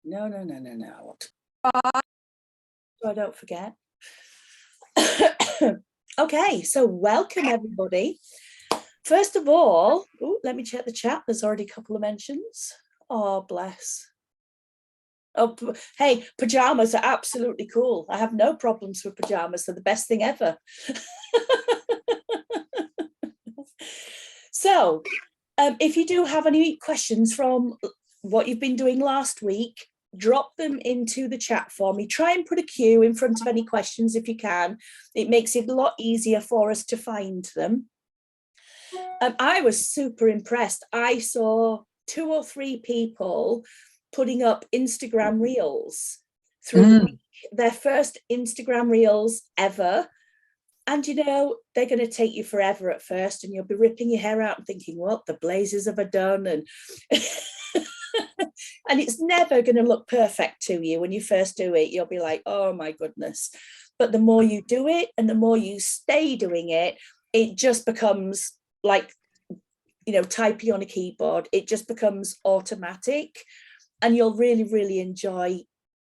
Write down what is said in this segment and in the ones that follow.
No, no, no, no, no. So I don't forget. Okay, so welcome everybody. First of all, let me check the chat. There's already a couple of mentions. Oh, bless. Oh, hey, pajamas are absolutely cool. I have no problems with pajamas. They're the best thing ever. So, if you do have any questions from what you've been doing last week, drop them into the chat for me. Try and put a queue in front of any questions if you can. It makes it a lot easier for us to find them. I was super impressed. I saw 2 or 3 people putting up Instagram reels through the week, their first Instagram reels ever. And, you know, they're going to take you forever at first, and you'll be ripping your hair out and thinking, what the blazes have I done? And and it's never going to look perfect to you when you first do it. You'll be like, oh my goodness. But the more you do it and the more you stay doing it, it just becomes like, you know, typing on a keyboard. It just becomes automatic, and you'll really, really enjoy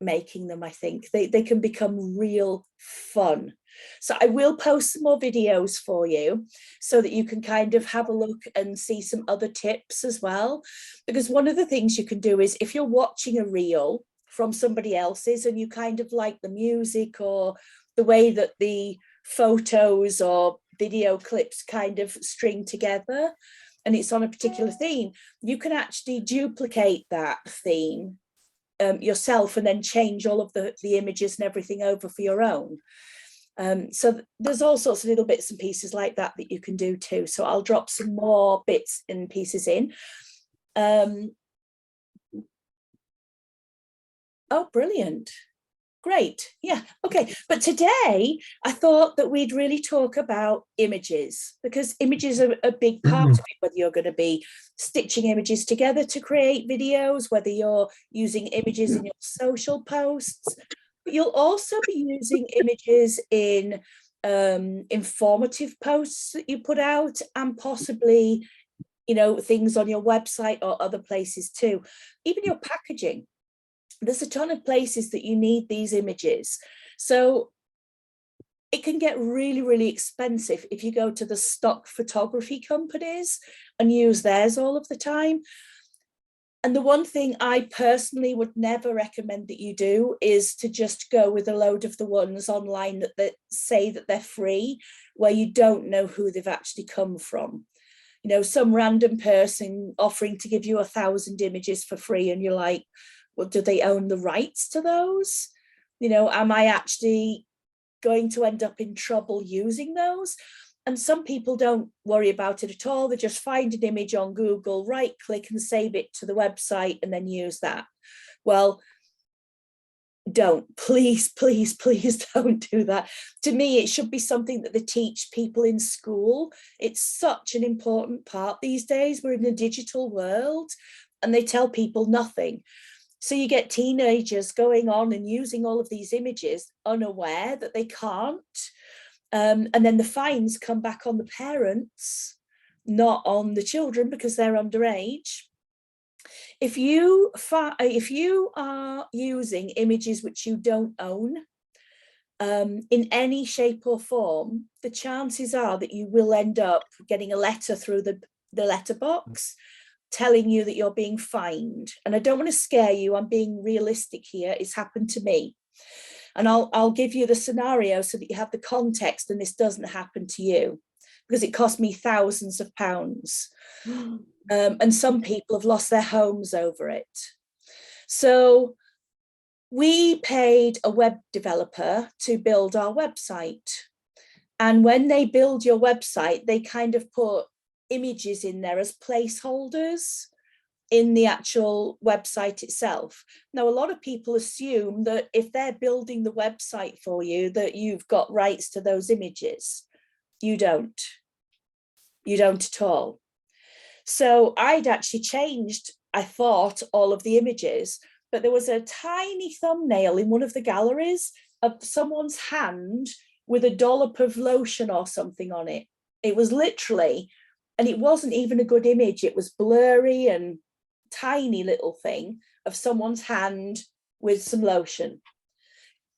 making them. I think they can become real fun. So I will post some more videos for you so that you can kind of have a look and see some other tips as well. Because one of the things you can do is if you're watching a reel from somebody else's and you kind of like the music or the way that the photos or video clips kind of string together, and it's on a particular theme, you can actually duplicate that theme yourself and then change all of the images and everything over for your own. So there's all sorts of little bits and pieces like that that you can do too. So I'll drop some more bits and pieces in. Oh, brilliant. Great. Yeah. Okay. But today I thought that we'd really talk about images, because images are a big part of it, whether you're going to be stitching images together to create videos, whether you're using images in your social posts, but you'll also be using images in informative posts that you put out, and possibly, you know, things on your website or other places too, even your packaging. There's a ton of places that you need these images. So it can get really, really expensive if you go to the stock photography companies and use theirs all of the time. And the one thing I personally would never recommend that you do is to just go with a load of the ones online that say that they're free, where you don't know who they've actually come from. You know, some random person offering to give you 1,000 images for free, and you're like, well, do they own the rights to those? You know, am I actually going to end up in trouble using those? And some people don't worry about it at all. They just find an image on Google, right click and save it to the website and then use that. Well, don't, please, please, please don't do that. To me, it should be something that they teach people in school. It's such an important part these days. We're in a digital world and they tell people nothing. So you get teenagers going on and using all of these images unaware that they can't. And then the fines come back on the parents, not on the children, because they're underage. If you are using images which you don't own in any shape or form, the chances are that you will end up getting a letter through the letterbox telling you that you're being fined. And I don't want to scare you, I'm being realistic here. It's happened to me. And I'll give you the scenario so that you have the context and this doesn't happen to you, because it cost me thousands of pounds. And some people have lost their homes over it. So we paid a web developer to build our website. And when they build your website, they kind of put images in there as placeholders in the actual website itself. Now, a lot of people assume that if they're building the website for you, that you've got rights to those images. You don't. You don't at all. So I'd actually changed, I thought, all of the images, but there was a tiny thumbnail in one of the galleries of someone's hand with a dollop of lotion or something on it. It was literally, and it wasn't even a good image. It was blurry and tiny little thing, of someone's hand with some lotion.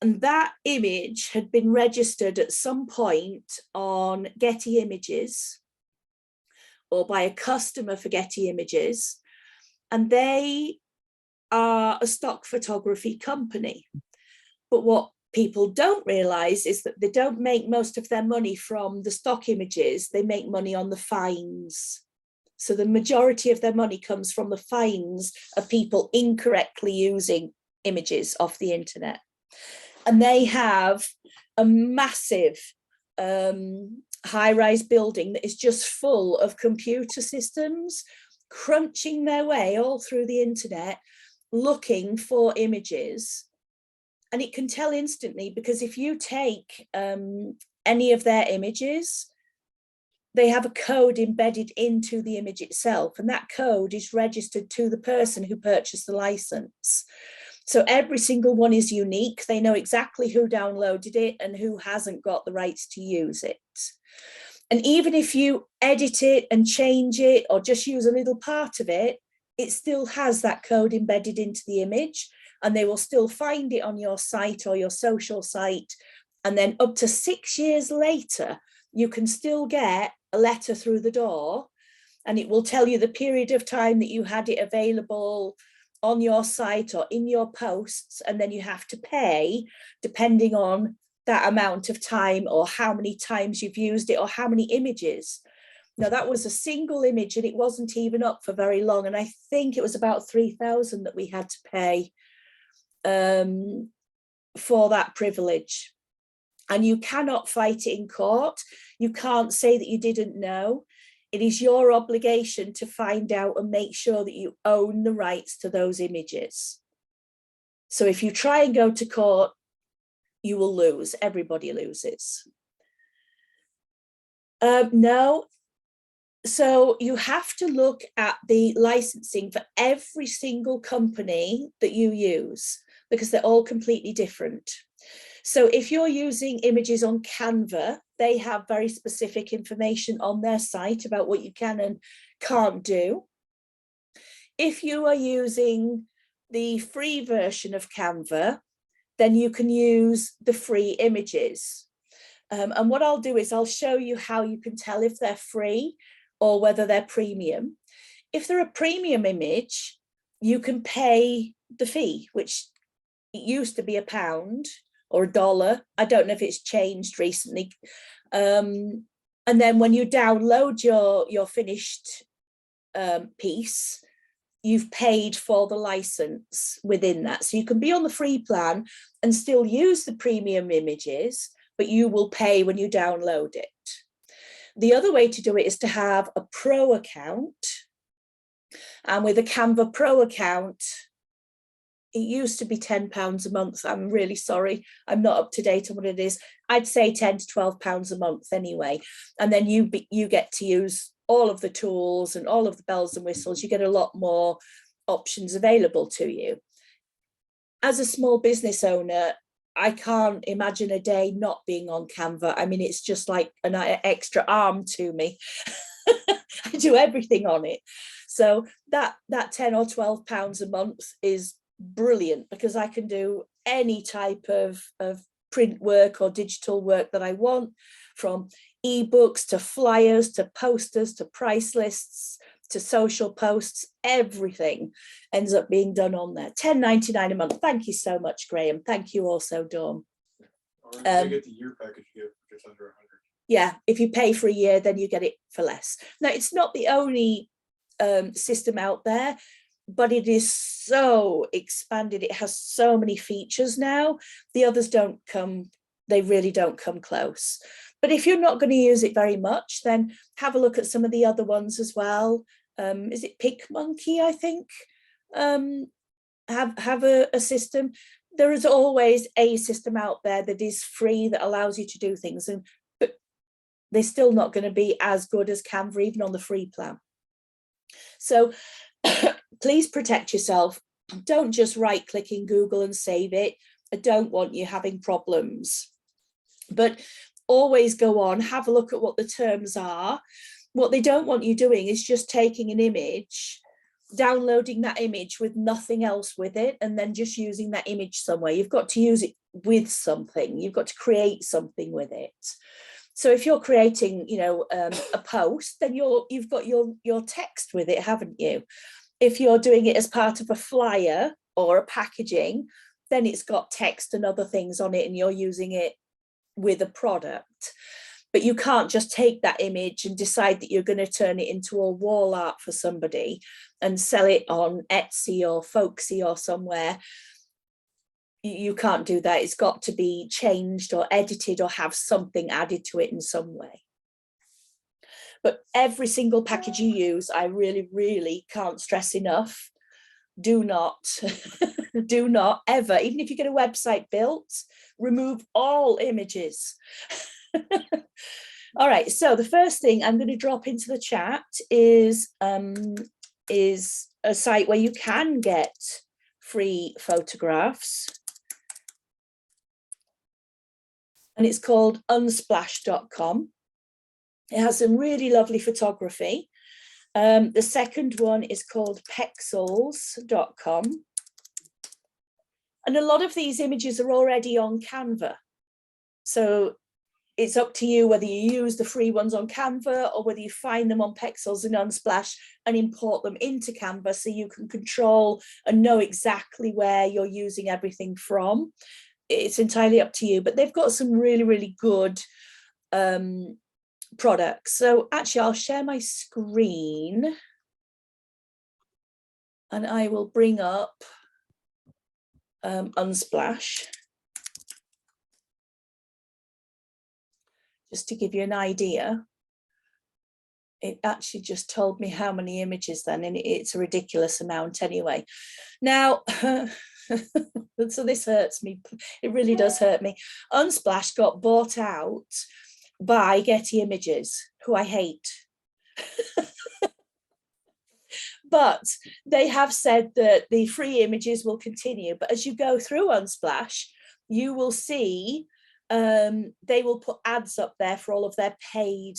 And that image had been registered at some point on Getty Images or by a customer for Getty Images. And they are a stock photography company. But what people don't realize is that they don't make most of their money from the stock images. They make money on the fines. So the majority of their money comes from the fines of people incorrectly using images off the internet. And they have a massive high-rise building that is just full of computer systems crunching their way all through the internet, looking for images. And it can tell instantly, because if you take any of their images, they have a code embedded into the image itself, and that code is registered to the person who purchased the license. So every single one is unique. They know exactly who downloaded it and who hasn't got the rights to use it. And even if you edit it and change it or just use a little part of it, it still has that code embedded into the image, and they will still find it on your site or your social site. And then up to 6 years later, you can still get a letter through the door, and it will tell you the period of time that you had it available on your site or in your posts, and then you have to pay depending on that amount of time or how many times you've used it or how many images. Now, that was a single image and it wasn't even up for very long, and I think it was about 3,000 that we had to pay for that privilege. And you cannot fight it in court. You can't say that you didn't know. It is your obligation to find out and make sure that you own the rights to those images. So if you try and go to court, you will lose. Everybody loses. No. So you have to look at the licensing for every single company that you use, because they're all completely different. So if you're using images on Canva, they have very specific information on their site about what you can and can't do. If you are using the free version of Canva, then you can use the free images. And what I'll do is I'll show you how you can tell if they're free or whether they're premium. If they're a premium image, you can pay the fee, which it used to be £1 or $1. I don't know if it's changed recently. And then when you download your finished piece, you've paid for the license within that. So you can be on the free plan and still use the premium images, but you will pay when you download it. The other way to do it is to have a pro account. And with a Canva Pro account, it used to be £10 a month. I'm really sorry, I'm not up to date on what it is. I'd say £10 to £12 a month anyway. And then you get to use all of the tools and all of the bells and whistles. You get a lot more options available to you. As a small business owner, I can't imagine a day not being on Canva. I mean, it's just like an extra arm to me. I do everything on it. So that £10 or £12 a month is brilliant, because I can do any type of print work or digital work that I want, from ebooks to flyers to posters to price lists to social posts. Everything ends up being done on there. £10.99 a month. Thank you so much, Graham. Thank you also, Dawn. Or you get the year package, you get just under 100. Yeah, if you pay for a year, then you get it for less. Now, it's not the only system out there, but it is so expanded. It has so many features now. The others don't come, they really don't come close. But if you're not going to use it very much, then have a look at some of the other ones as well. Is it PicMonkey, I think? Have a system. There is always a system out there that is free that allows you to do things, but they're still not going to be as good as Canva, even on the free plan. So please protect yourself. Don't just right click in Google and save it. I don't want you having problems. But always go on, have a look at what the terms are. What they don't want you doing is just taking an image downloading that image with nothing else with it and then just using that image somewhere. You've got to use it with something. You've got to create something with it. So if you're creating, you know, a post, then you've got your text with it, haven't you? If you're doing it as part of a flyer or a packaging, then it's got text and other things on it and you're using it with a product. But you can't just take that image and decide that you're going to turn it into a wall art for somebody and sell it on Etsy or Folksy or somewhere. You can't do that. It's got to be changed or edited or have something added to it in some way. But every single package you use, I really, really can't stress enough. Do not, do not ever, even if you get a website built, remove all images. All right, so the first thing I'm going to drop into the chat is a site where you can get free photographs. And it's called unsplash.com. It has some really lovely photography. The second one is called pexels.com. And a lot of these images are already on Canva. So it's up to you whether you use the free ones on Canva or whether you find them on Pexels and Unsplash and import them into Canva so you can control and know exactly where you're using everything from. It's entirely up to you, but they've got some really, really good products. So actually, I'll share my screen and I will bring up Unsplash just to give you an idea. It actually just told me how many images then, and it's a ridiculous amount anyway. Now, so this hurts me. It really does hurt me. Unsplash got bought out by Getty Images, who I hate. But they have said that the free images will continue. But as you go through Unsplash, you will see they will put ads up there for all of their paid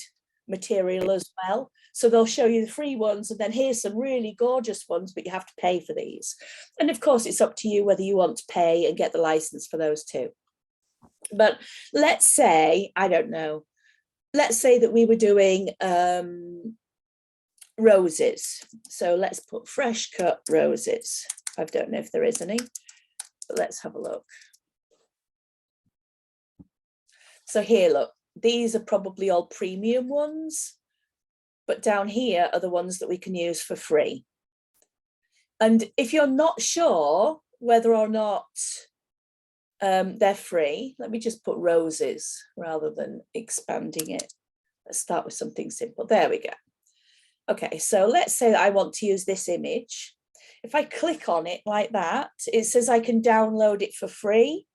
material as well. So they'll show you the free ones and then here's some really gorgeous ones, but you have to pay for these. And of course, it's up to you whether you want to pay and get the license for those too. But let's say, I don't know, let's say that we were doing roses. So let's put fresh cut roses. I don't know if there is any, but let's have a look. So here, look, these are probably all premium ones, but down here are the ones that we can use for free. And if you're not sure whether or not they're free, let me just put roses rather than expanding it. Let's start with something simple. There we go. Okay, so let's say that I want to use this image. If I click on it like that, it says I can download it for free.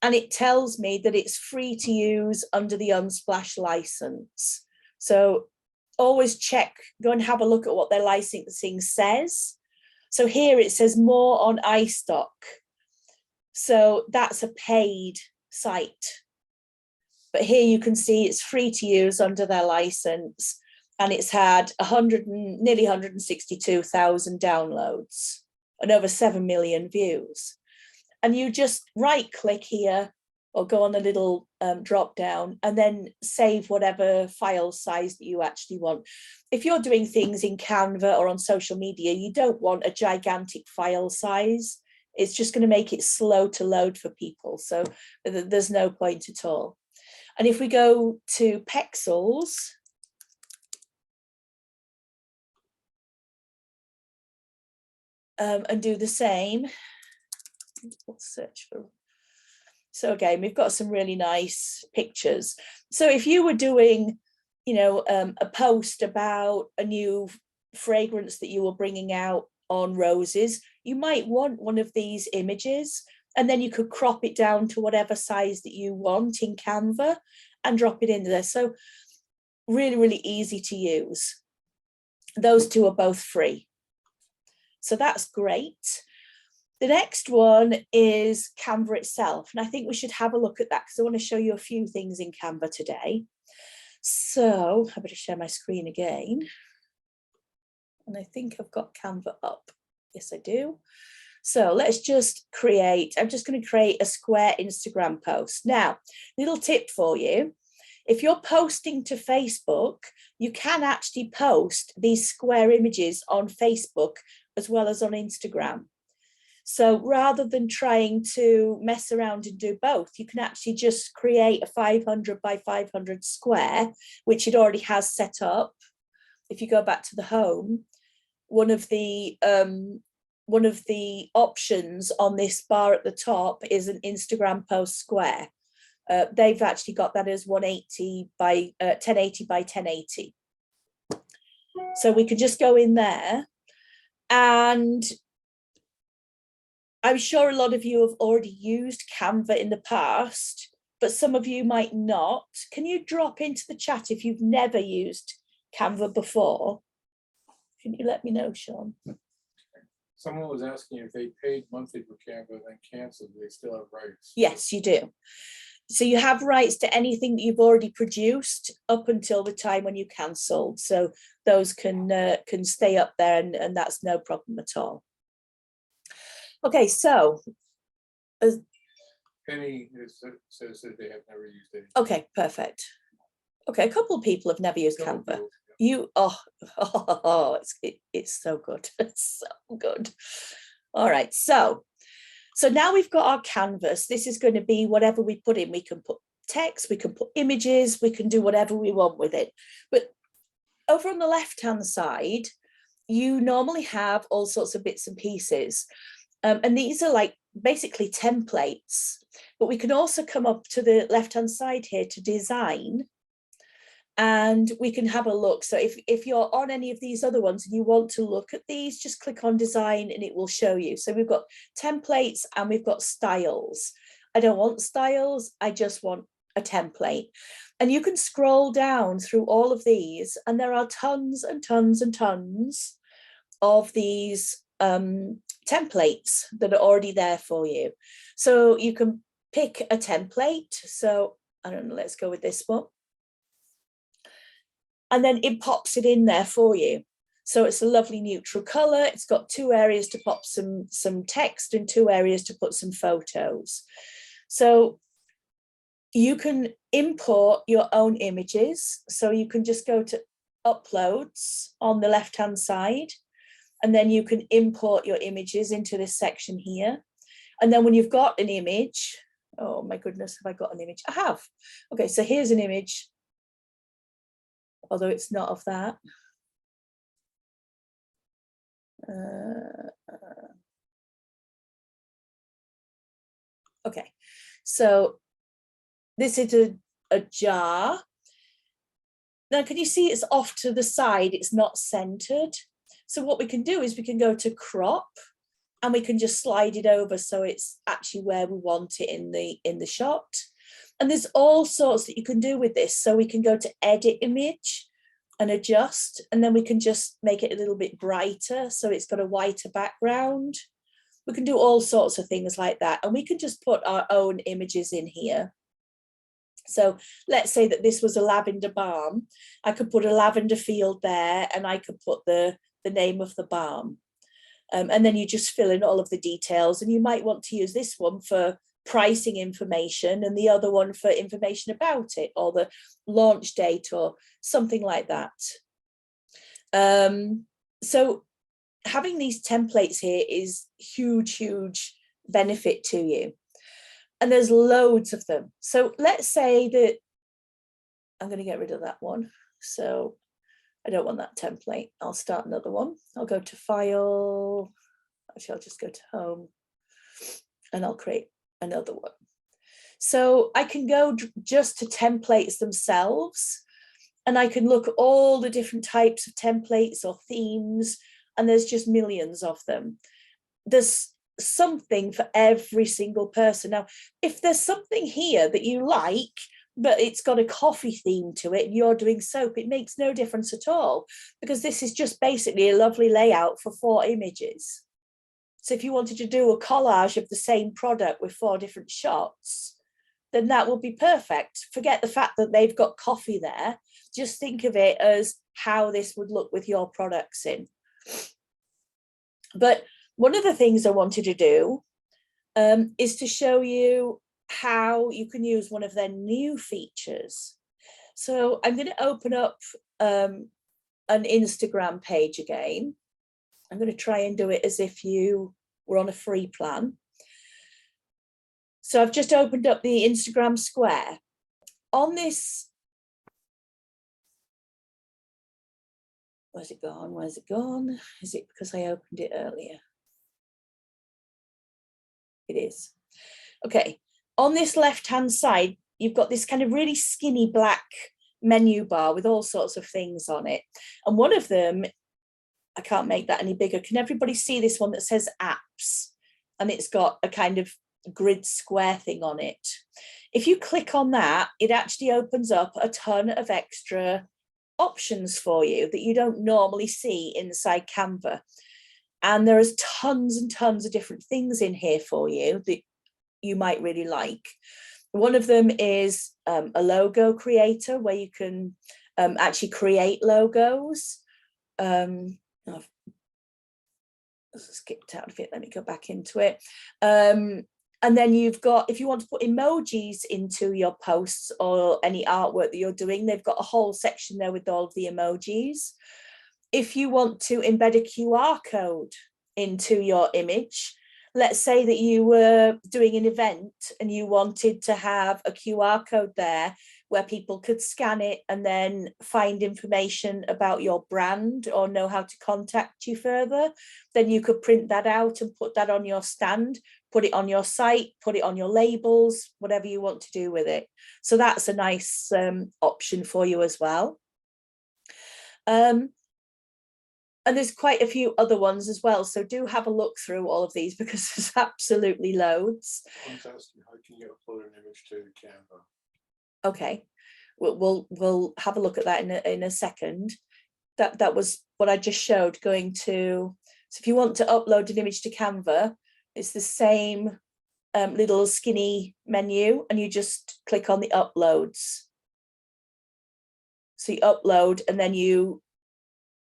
And it tells me that it's free to use under the Unsplash license. So always check, go and have a look at what their licensing says. So here it says more on iStock. So that's a paid site. But here you can see it's free to use under their license. And it's had nearly 162,000 downloads and over 7 million views. And you just right click here or go on a little drop down and then save whatever file size that you actually want. If you're doing things in Canva or on social media, you don't want a gigantic file size. It's just going to make it slow to load for people. So there's no point at all. And if we go to Pexels, and do the same, let's search for. So again, we've got some really nice pictures. So if you were doing, you know, a post about a new fragrance that you were bringing out on roses, you might want one of these images and then you could crop it down to whatever size that you want in Canva and drop it into there. So really, really easy to use. Those two are both free. So that's great. The next one is Canva itself. And I think we should have a look at that because I want to show you a few things in Canva today. So I better share my screen again. And I think I've got Canva up. Yes, I do. So let's just create, I'm just going to create a square Instagram post. Now, little tip for you. If you're posting to Facebook, you can actually post these square images on Facebook as well as on Instagram. So rather than trying to mess around and do both, you can actually just create a 500 by 500 square, which it already has set up. If you go back to the home, one of the options on this bar at the top is an Instagram post square. They've actually got that as 180 by 1080 by 1080. So we could just go in there, and I'm sure a lot of you have already used Canva in the past, but some of you might not. Can you drop into the chat if you've never used Canva before? Can you let me know, Sean? Someone was asking if they paid monthly for Canva and then canceled, do they still have rights? Yes, you do. So you have rights to anything that you've already produced up until the time when you cancelled. So those can stay up there, and that's no problem at all. Okay, so Penny says that they have never used it. okay, perfect. Okay, a couple of people have never used Couple Canva. people, You it's so good. It's so good. All right, so now we've got our canvas. This is going to be whatever we put in. We can put text, we can put images, we can do whatever we want with it. But over on the left hand side, you normally have all sorts of bits and pieces, and these are like basically templates. But we can also come up to the left hand side here to design, and we can have a look. So if you're on any of these other ones and you want to look at these, just click on design and it will show you. So we've got templates and we've got styles. I don't want styles, I just want a template. And you can scroll down through all of these, and there are tons and tons and tons of these templates that are already there for you. So you can pick a template. So I don't know, let's go with this one. And then it pops it in there for you. So it's a lovely neutral color. It's got 2 areas to pop some text and 2 areas to put some photos. So you can import your own images. So you can just go to uploads on the left-hand side, and then you can import your images into this section here. And then when you've got an image, oh my goodness, have I got an image? I have. Okay, so here's an image, although it's not of that. Okay, so this is a jar. Now, can you see it's off to the side? It's not centered. So what we can do is we can go to crop, and we can just slide it over so it's actually where we want it in the shot. And there's all sorts that you can do with this. So we can go to edit image and adjust, and then we can just make it a little bit brighter so it's got a whiter background. We can do all sorts of things like that, and we can just put our own images in here. So let's say that this was a lavender balm. I could put a lavender field there, and I could put the name of the balm. And then you just fill in all of the details, and you might want to use this one for pricing information and the other one for information about it, or the launch date or something like that. So having these templates here is huge benefit to you. And there's loads of them. So let's say that I'm going to get rid of that one. So I don't want that template. I'll start another one. I'll go to file. Actually, I'll just go to home, and I'll create another one. So I can go just to templates themselves, and I can look at all the different types of templates or themes, and there's just millions of them. There's something for every single person. Now, if there's something here that you like, but it's got a coffee theme to it, and you're doing soap, it makes no difference at all, because this is just basically a lovely layout for 4 images. So if you wanted to do a collage of the same product with 4 different shots, then that would be perfect. Forget the fact that they've got coffee there. Just think of it as how this would look with your products in. But one of the things I wanted to do is to show you how you can use one of their new features. So I'm going to open up an Instagram page again. I'm going to try and do it as if you were on a free plan. So I've just opened up the Instagram square. On this, where's it gone? Where's it gone? Is it because I opened it earlier? It is. Okay, on this left-hand side, you've got this kind of really skinny black menu bar with all sorts of things on it. And one of them, I can't make that any bigger. Can everybody see this one that says apps? And it's got a kind of grid square thing on it. If you click on that, it actually opens up a ton of extra options for you that you don't normally see inside Canva. And there is tons and tons of different things in here for you that you might really like. One of them is a logo creator where you can actually create logos. I've skipped out of it, let me go back into it. And then you've got, if you want to put emojis into your posts or any artwork that you're doing, they've got a whole section there with all of the emojis. If you want to embed a QR code into your image, let's say that you were doing an event and you wanted to have a QR code there where people could scan it and then find information about your brand or know how to contact you further, then you could print that out and put that on your stand, put it on your site, put it on your labels, whatever you want to do with it. So that's a nice option for you as well. And there's quite a few other ones as well. So do have a look through all of these because there's absolutely loads. Fantastic. How can you upload an image to Canva? Okay, we'll have a look at that in a second. That was what I just showed going to. So if you want to upload an image to Canva, it's the same little skinny menu and you just click on the uploads. So you upload and then you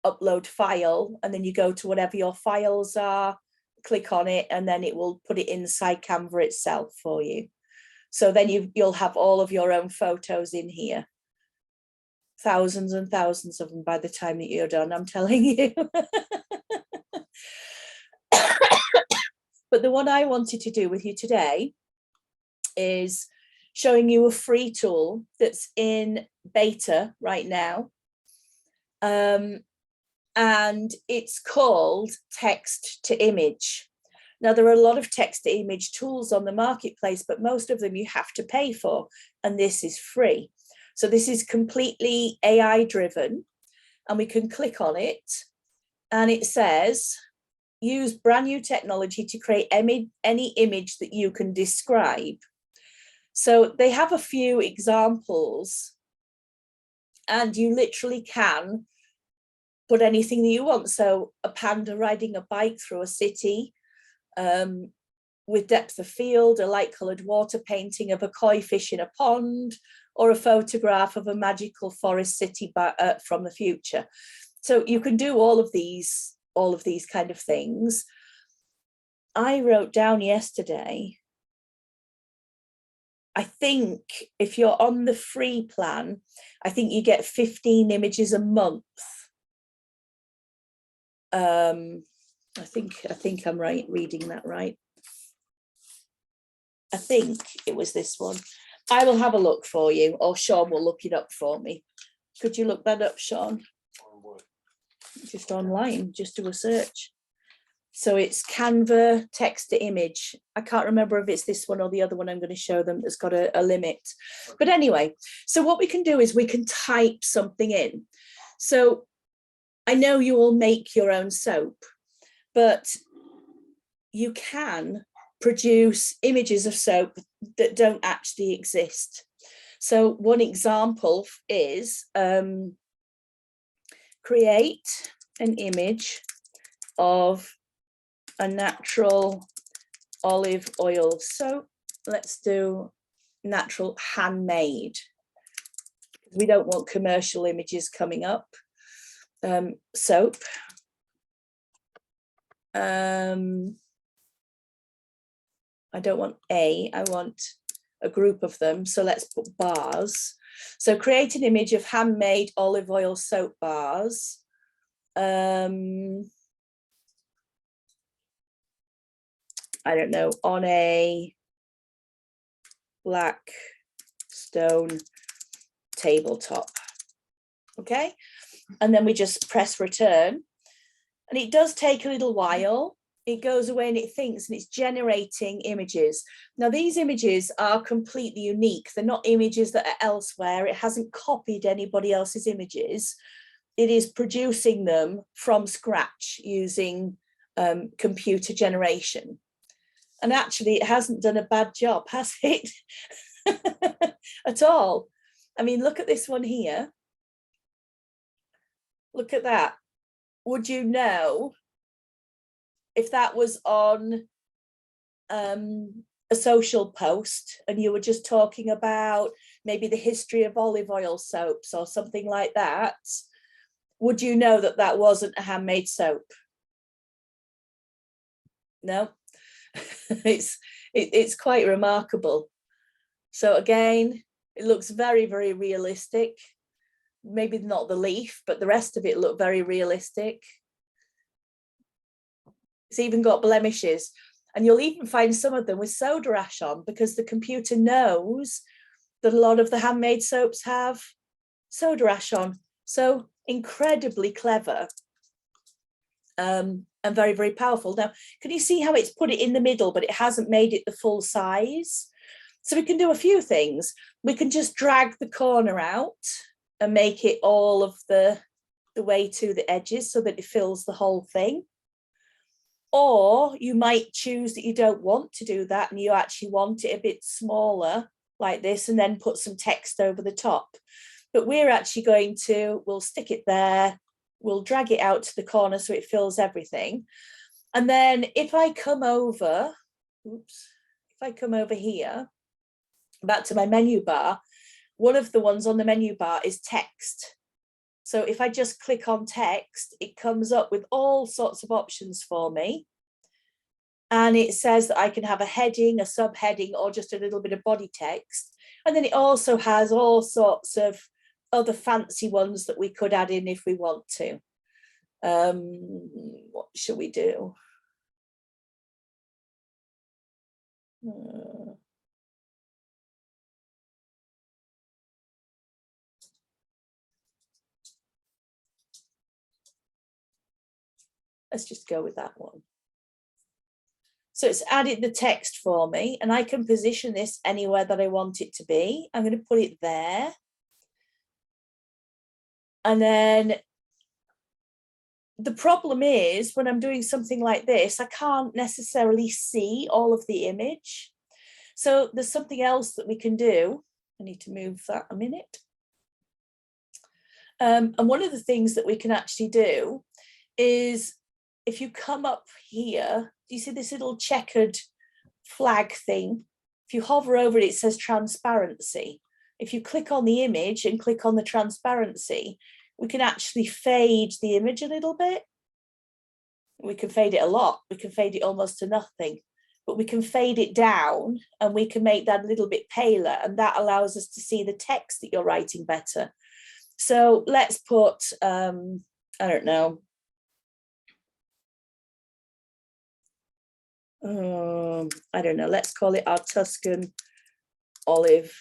upload file and then you go to whatever your files are, click on it, and then it will put it inside Canva itself for you. So then you'll have all of your own photos in here. Thousands and thousands of them by the time that you're done, I'm telling you. But the one I wanted to do with you today is showing you a free tool that's in beta right now. And it's called text to image. Now, there are a lot of text to image tools on the marketplace, but most of them you have to pay for, and this is free. So this is completely AI driven, and we can click on it and it says, use brand new technology to create any image that you can describe. So they have a few examples and you literally can put anything that you want. So a panda riding a bike through a city, with depth of field, a light coloured water painting of a koi fish in a pond, or a photograph of a magical forest city from the future. So you can do all of these kind of things. I wrote down yesterday, I think if you're on the free plan, I think you get 15 images a month. I think I'm right reading that right. I think it was this one. I will have a look for you, or Sean will look it up for me. Could you look that up, Sean? On what? Just online, just do a search. So it's Canva text to image. I can't remember if it's this one or the other one I'm going to show them that's got a limit. But anyway, so what we can do is we can type something in. So I know you will make your own soap, but you can produce images of soap that don't actually exist. So one example is create an image of a natural olive oil soap. Let's do natural handmade. We don't want commercial images coming up. Soap. I don't want I want a group of them. So let's put bars. So create an image of handmade olive oil soap bars. I don't know, on a black stone tabletop. Okay, and then we just press return, and it does take a little while. It goes away and it thinks, and it's generating images. Now these images are completely unique. They're not images that are elsewhere. It hasn't copied anybody else's images. It is producing them from scratch using computer generation. And actually it hasn't done a bad job, has it? At all. I mean, look at this one here. Look at that. Would you know if that was on a social post and you were just talking about maybe the history of olive oil soaps or something like that? Would you know that that wasn't a handmade soap? No. it's quite remarkable. So again, it looks very, very realistic. Maybe not the leaf, but the rest of it looked very realistic. It's even got blemishes, and you'll even find some of them with soda ash on, because the computer knows that a lot of the handmade soaps have soda ash on. So incredibly clever. And very, very powerful. Now, can you see how it's put it in the middle, but it hasn't made it the full size? So we can do a few things. We can just drag the corner out and make it all of the way to the edges so that it fills the whole thing. Or you might choose that you don't want to do that and you actually want it a bit smaller like this, and then put some text over the top. But we're actually going to, we'll stick it there, we'll drag it out to the corner so it fills everything. And then if I come over, oops, if I come over here, back to my menu bar, one of the ones on the menu bar is text. So if I just click on text, it comes up with all sorts of options for me. And it says that I can have a heading, a subheading, or just a little bit of body text. And then it also has all sorts of other fancy ones that we could add in if we want to. What should we do? Let's just go with that one. So it's added the text for me, and I can position this anywhere that I want it to be. I'm going to put it there. And then the problem is when I'm doing something like this, I can't necessarily see all of the image. So there's something else that we can do. I need to move that a minute. And one of the things that we can actually do is, if you come up here, do you see this little checkered flag thing? If you hover over it, it says transparency. If you click on the image and click on the transparency, we can actually fade the image a little bit. We can fade it a lot. We can fade it almost to nothing, but we can fade it down and we can make that a little bit paler, and that allows us to see the text that you're writing better. So let's put, I don't know, let's call it our Tuscan olive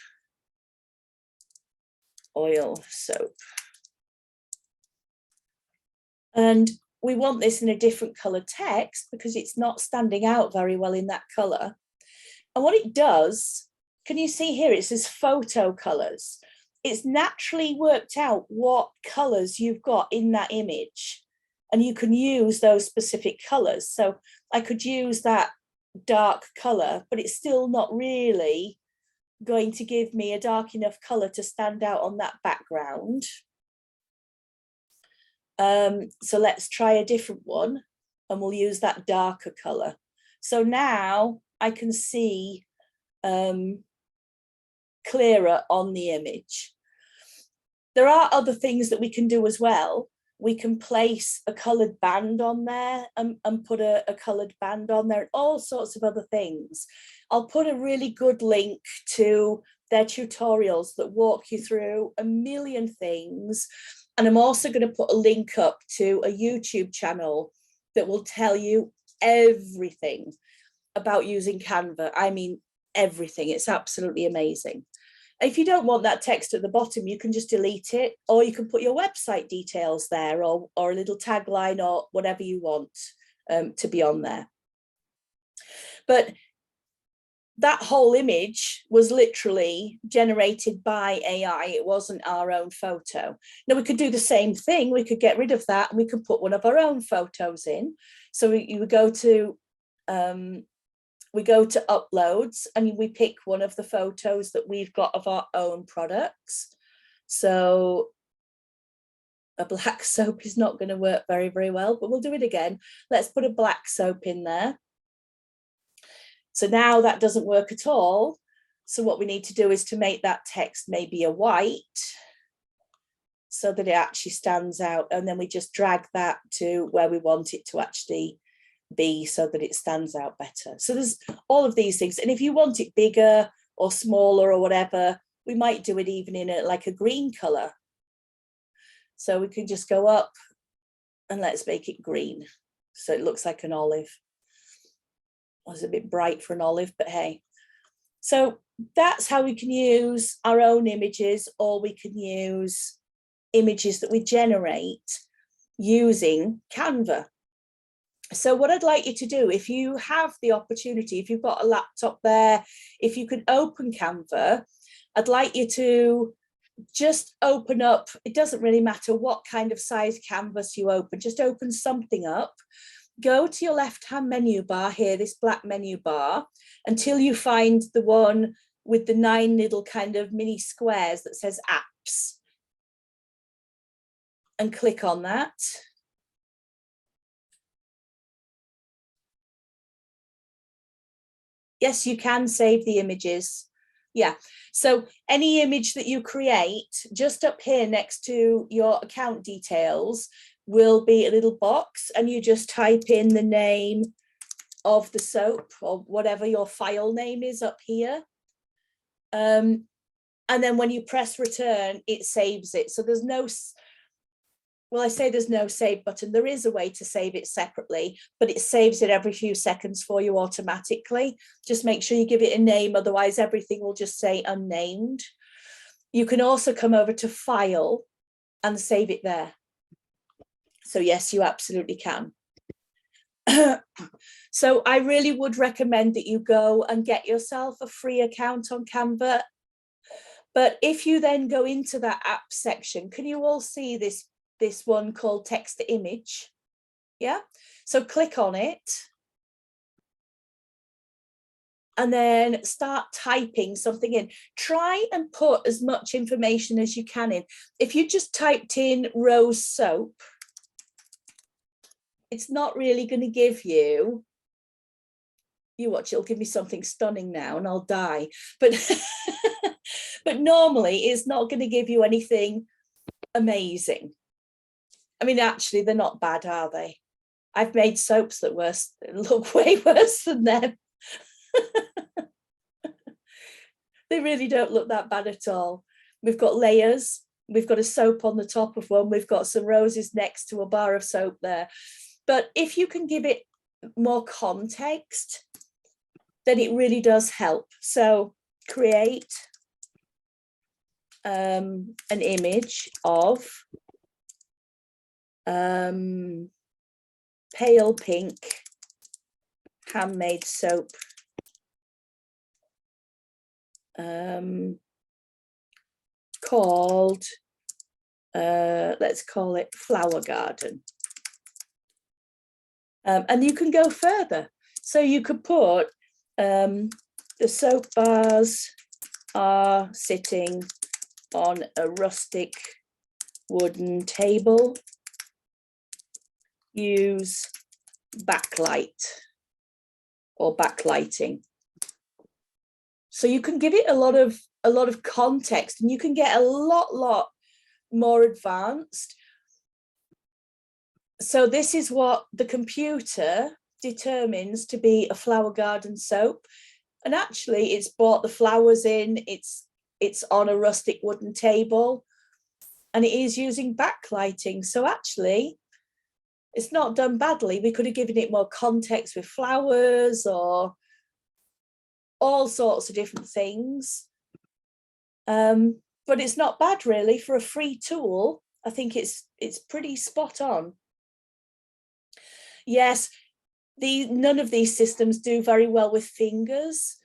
oil soap. And we want this in a different color text because it's not standing out very well in that color. And what it does, can you see here, it says photo colors. It's naturally worked out what colors you've got in that image, and you can use those specific colors. So I could use that dark color, but it's still not really going to give me a dark enough color to stand out on that background. So let's try a different one, and we'll use that darker color. So now I can see clearer on the image. There are other things that we can do as well. We can place a coloured band on there and put a coloured band on there, and all sorts of other things. I'll put a really good link to their tutorials that walk you through a million things. And I'm also going to put a link up to a YouTube channel that will tell you everything about using Canva. I mean, everything. It's absolutely amazing. If you don't want that text at the bottom, you can just delete it, or you can put your website details there, or a little tagline, or whatever you want to be on there. But that whole image was literally generated by AI. It wasn't our own photo. Now, we could do the same thing. We could get rid of that and we could put one of our own photos in. So we would go to uploads and we pick one of the photos that we've got of our own products. So a black soap is not going to work very, very well, but we'll do it again. Let's put a black soap in there. So now that doesn't work at all. So what we need to do is to make that text maybe a white so that it actually stands out. And then we just drag that to where we want it to actually be so that it stands out better. So there's all of these things. And if you want it bigger or smaller or whatever, we might do it even in like a green color. So we can just go up and let's make it green. So it looks like an olive. It was a bit bright for an olive, but hey. So that's how we can use our own images, or we can use images that we generate using Canva. So what I'd like you to do, if you have the opportunity, if you've got a laptop there, if you can open Canva, I'd like you to just open up, it doesn't really matter what kind of size canvas you open, just open something up, go to your left-hand menu bar here, this black menu bar, until you find the one with the 9 little kind of mini squares that says apps, and click on that. Yes, you can save the images. Yeah, so any image that you create, just up here next to your account details will be a little box, and you just type in the name of the soap or whatever your file name is up here. And then when you press return, it saves it. So there's no, well, I say there's no save button. There is a way to save it separately, but it saves it every few seconds for you automatically. Just make sure you give it a name, otherwise everything will just say unnamed. You can also come over to File and save it there. So yes, you absolutely can. So I really would recommend that you go and get yourself a free account on Canva. But if you then go into that app section, can you all see this one called text to image? Yeah, so click on it and then start typing something in. Try and put as much information as you can in. If you just typed in rose soap, it's not really going to give you, you watch, it'll give me something stunning now and I'll die. But but normally it's not going to give you anything amazing. I mean, actually, they're not bad, are they? I've made soaps that look way worse than them. They really don't look that bad at all. We've got layers. We've got a soap on the top of one. We've got some roses next to a bar of soap there. But if you can give it more context, then it really does help. So create an image of pale pink handmade soap, called, let's call it Flower Garden. And you can go further. So you could put the soap bars are sitting on a rustic wooden table. Use backlight or backlighting. So you can give it a lot of context, and you can get a lot more advanced. So this is what the computer determines to be a flower garden soap. And actually it's brought the flowers in, it's on a rustic wooden table, and it is using backlighting. So actually it's not done badly. We could have given it more context with flowers or all sorts of different things. But it's not bad really for a free tool. I think it's pretty spot on. Yes, none of these systems do very well with fingers.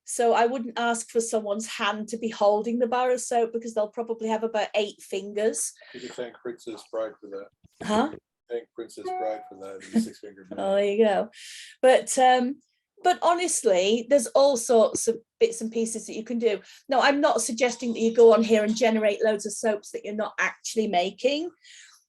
So I wouldn't ask for someone's hand to be holding the bar of soap, because they'll probably have about 8 fingers. You can thank Princess Bride for that. Huh? Thank Princess Bride for that. The 6-finger man. Oh, there you go. But honestly, there's all sorts of bits and pieces that you can do. Now, I'm not suggesting that you go on here and generate loads of soaps that you're not actually making.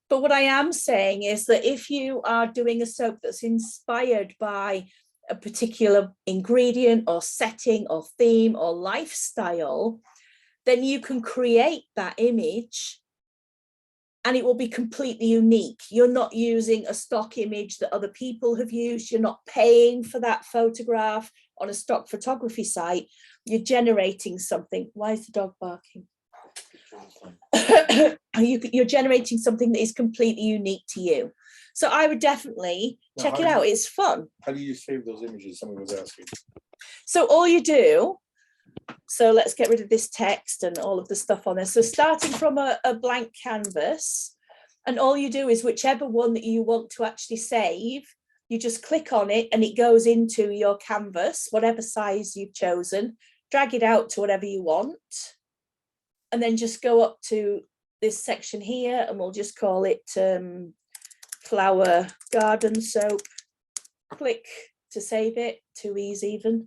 But what I am saying is that if you are doing a soap that's inspired by a particular ingredient or setting or theme or lifestyle, then you can create that image and it will be completely unique. You're not using a stock image that other people have used. You're not paying for that photograph on a stock photography site. You're generating something. Why is the dog barking? You're generating something that is completely unique to you. So I would definitely check it out. It's fun. How do you save those images? Someone was asking. So all you do, so let's get rid of this text and all of the stuff on there. So starting from a blank canvas, and all you do is whichever one that you want to actually save, you just click on it and it goes into your canvas, whatever size you've chosen, drag it out to whatever you want, and then just go up to this section here and we'll just call it flower garden soap. Click to save it, 2 E's even.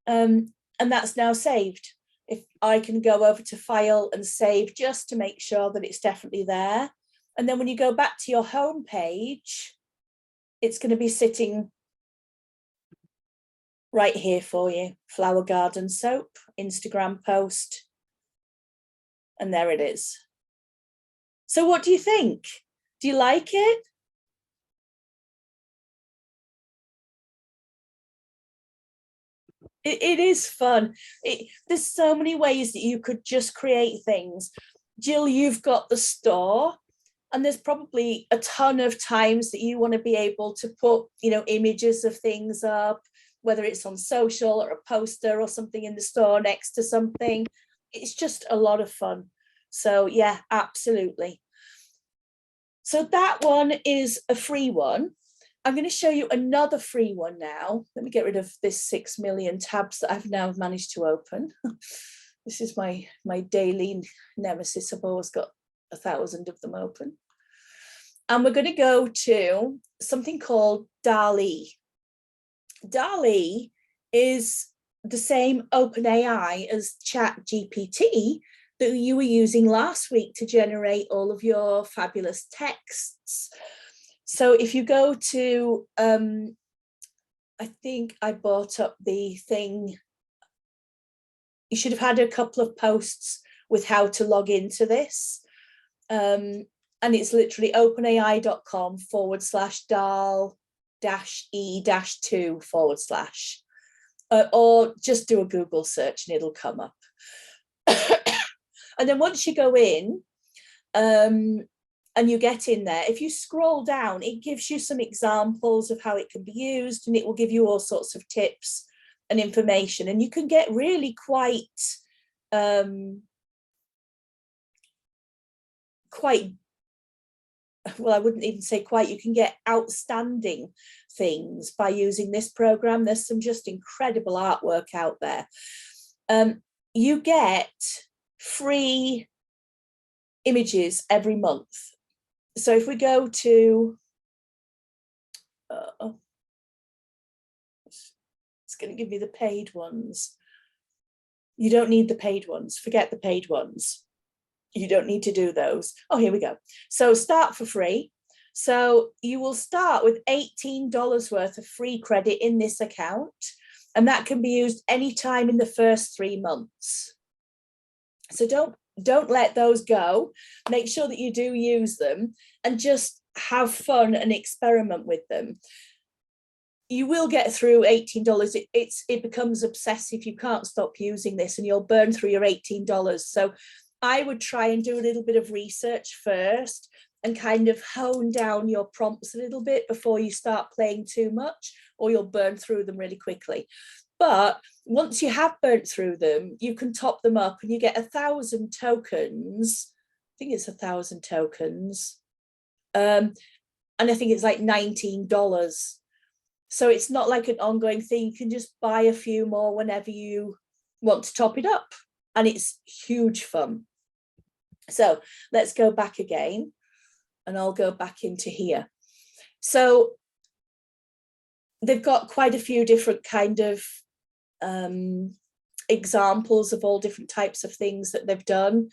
And that's now saved. If I can go over to file and save just to make sure that it's definitely there. And then when you go back to your home page, it's going to be sitting right here for you. Flower garden soap, Instagram post. And there it is. So what do you think? Do you like it? It is fun. There's so many ways that you could just create things. Jill, you've got the store, and there's probably a ton of times that you want to be able to put, images of things up, whether it's on social or a poster or something in the store next to something. It's just a lot of fun. So yeah, absolutely. So that one is a free one. I'm going to show you another free one now. Let me get rid of this 6 million tabs that I've now managed to open. This is my daily nemesis. I've always got 1,000 of them open. And we're going to go to something called DALL-E. DALL-E is the same OpenAI as ChatGPT that you were using last week to generate all of your fabulous texts. So if you go to, I think I bought up the thing. You should have had a couple of posts with how to log into this. And it's literally openai.com/DALL-E-2/. Or just do a Google search and it'll come up. And then once you go in, and you get in there, if you scroll down, it gives you some examples of how it can be used, and it will give you all sorts of tips and information, and you can get really quite well, I wouldn't even say quite, you can get outstanding things by using this program. There's some just incredible artwork out there. You get free images every month. So if we go to, it's going to give me the paid ones. You don't need the paid ones. Forget the paid ones. You don't need to do those. Oh, here we go. So start for free. So you will start with $18 worth of free credit in this account, and that can be used anytime in the first 3 months. So don't let those go. Make sure that you do use them and just have fun and experiment with them. You will get through $18. It becomes obsessive. You can't stop using this and you'll burn through your $18. So I would try and do a little bit of research first and kind of hone down your prompts a little bit before you start playing too much, or you'll burn through them really quickly. But once you have burnt through them, you can top them up and you get 1,000 tokens. I think it's 1,000 tokens. And I think it's like $19. So it's not like an ongoing thing. You can just buy a few more whenever you want to top it up. And it's huge fun. So let's go back again. And I'll go back into here. So they've got quite a few different kind of examples of all different types of things that they've done.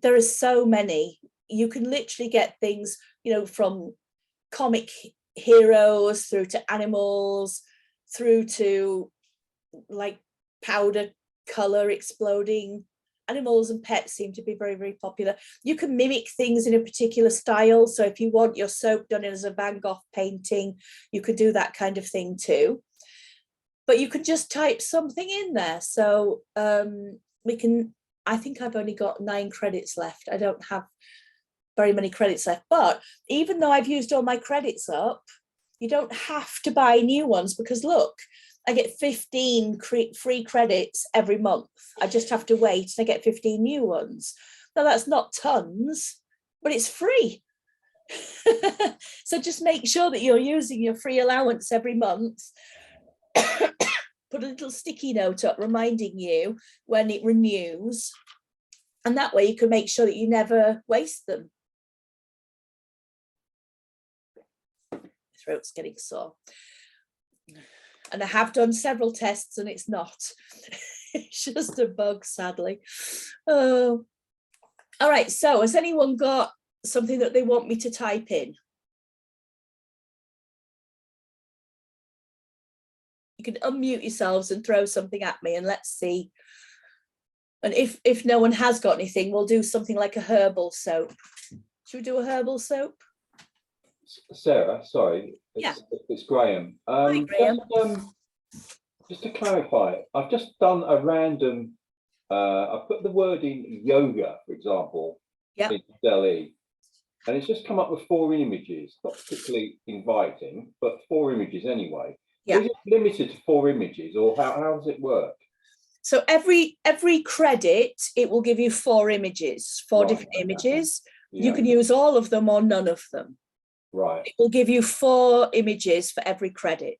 There are so many. You can literally get things, you know, from comic heroes through to animals, through to like powder color exploding. Animals and pets seem to be very, very popular. You can mimic things in a particular style. So if you want your soap done as a Van Gogh painting, you could do that kind of thing too. But you could just type something in there. So we can, I think I've only got 9 credits left. I don't have very many credits left. But even though I've used all my credits up, you don't have to buy new ones, because look, I get 15 free credits every month. I just have to wait and I get 15 new ones. Now that's not tons, but it's free. So just make sure that you're using your free allowance every month. Put a little sticky note up reminding you when it renews. And that way you can make sure that you never waste them. My throat's getting sore. And I have done several tests and it's not. It's just a bug, sadly. Oh. All right, so has anyone got something that they want me to type in? You can unmute yourselves and throw something at me and let's see. And if no one has got anything, we'll do something like a herbal soap. Should we do a herbal soap? Sarah, sorry, it's Graham. Hi, Graham. Just to clarify, I've just done a random, I put the word in yoga, for example, in Delhi, and it's just come up with 4 images, not particularly inviting, but 4 images anyway. Yeah. Is it limited to 4 images, or how does it work? So every credit, it will give you 4 images, 4 different images. Yeah. You can use all of them or none of them. Right. It will give you 4 images for every credit.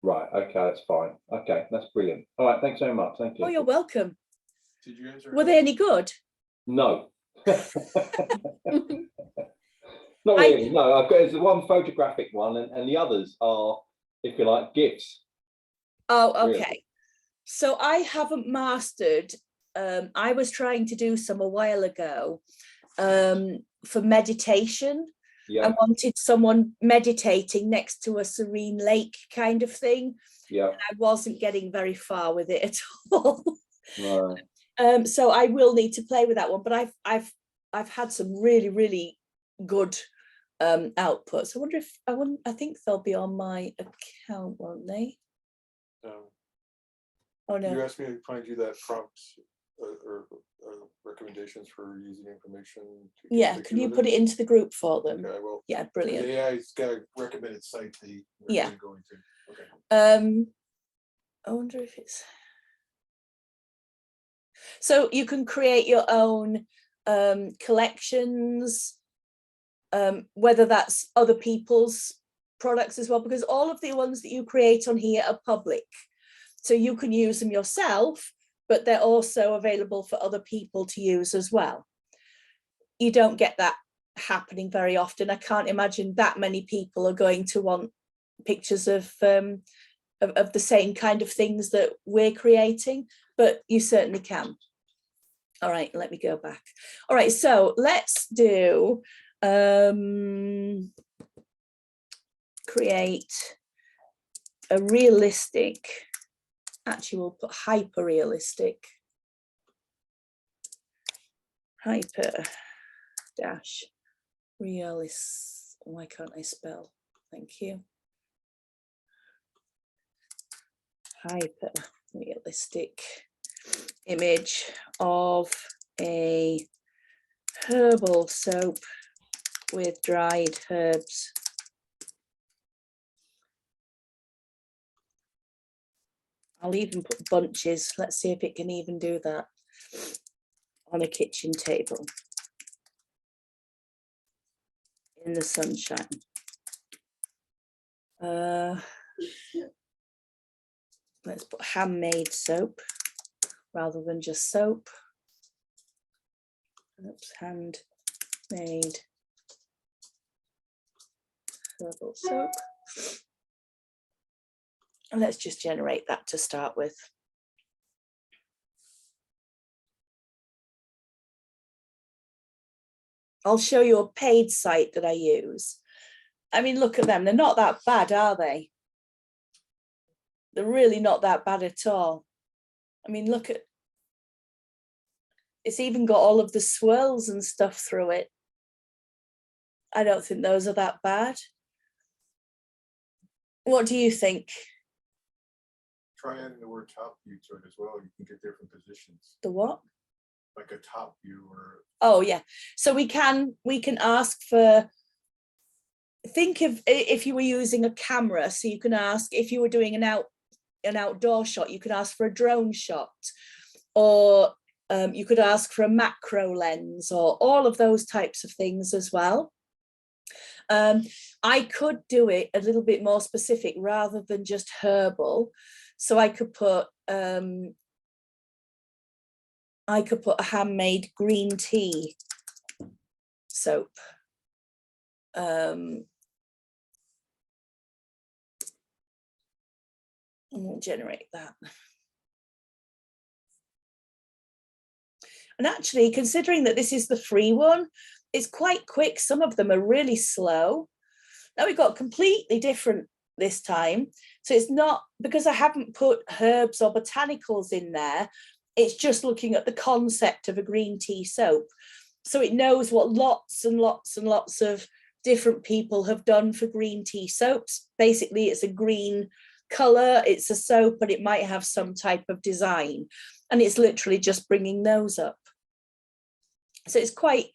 Right. Okay, that's fine. Okay, that's brilliant. All right, thanks very much. Thank you. Oh, you're welcome. Did you answer? Were they any good? No. Not really. No, I've got there's one photographic one, and the others are, if you like, GIFs. Oh, okay. Really. So I haven't mastered. I was trying to do some a while ago for meditation. Yeah. I wanted someone meditating next to a serene lake kind of thing. Yeah. I wasn't getting very far with it at all. Right. So I will need to play with that one. But I've had some really, really good outputs. I think they'll be on my account, won't they? Oh no. You asked me to find you that prompts or recommendations for using information. Yeah, can you put it into the group for them? Okay, I will. Yeah, brilliant. The AI's got a recommended site they recommend going to. Okay. I wonder if it's. So you can create your own collections, whether that's other people's products as well, because all of the ones that you create on here are public. So you can use them yourself, but they're also available for other people to use as well. You don't get that happening very often. I can't imagine that many people are going to want pictures of the same kind of things that we're creating, but you certainly can. All right, let me go back. All right, so let's do create a realistic, actually we'll put hyper realistic, hyper dash Why can't I spell? Thank you. Hyper realistic image of a herbal soap with dried herbs. I'll even put bunches. Let's see if it can even do that on a kitchen table in the sunshine. Let's put handmade soap rather than just soap. Oops, handmade herbal soap. And let's just generate that to start with. I'll show you a paid site that I use. I mean, look at them. They're not that bad, are they? They're really not that bad at all. I mean, look at, it's even got all of the swirls and stuff through it. I don't think those are that bad. What do you think? Try adding the word top view to it as well. You can get different positions, The what? like a top view or. Oh yeah. So we can ask for, think of if you were using a camera, so you can ask if you were doing an outdoor shot, you could ask for a drone shot, or you could ask for a macro lens, or all of those types of things as well. I could do it a little bit more specific rather than just herbal. So I could put a handmade green tea soap. And we'll generate that. And actually, considering that this is the free one, it's quite quick. Some of them are really slow. Now we've got completely different this time. So it's not, because I haven't put herbs or botanicals in there, it's just looking at the concept of a green tea soap. So it knows what lots and lots and lots of different people have done for green tea soaps. Basically, it's a green color, it's a soap, but it might have some type of design. And it's literally just bringing those up. So it's quite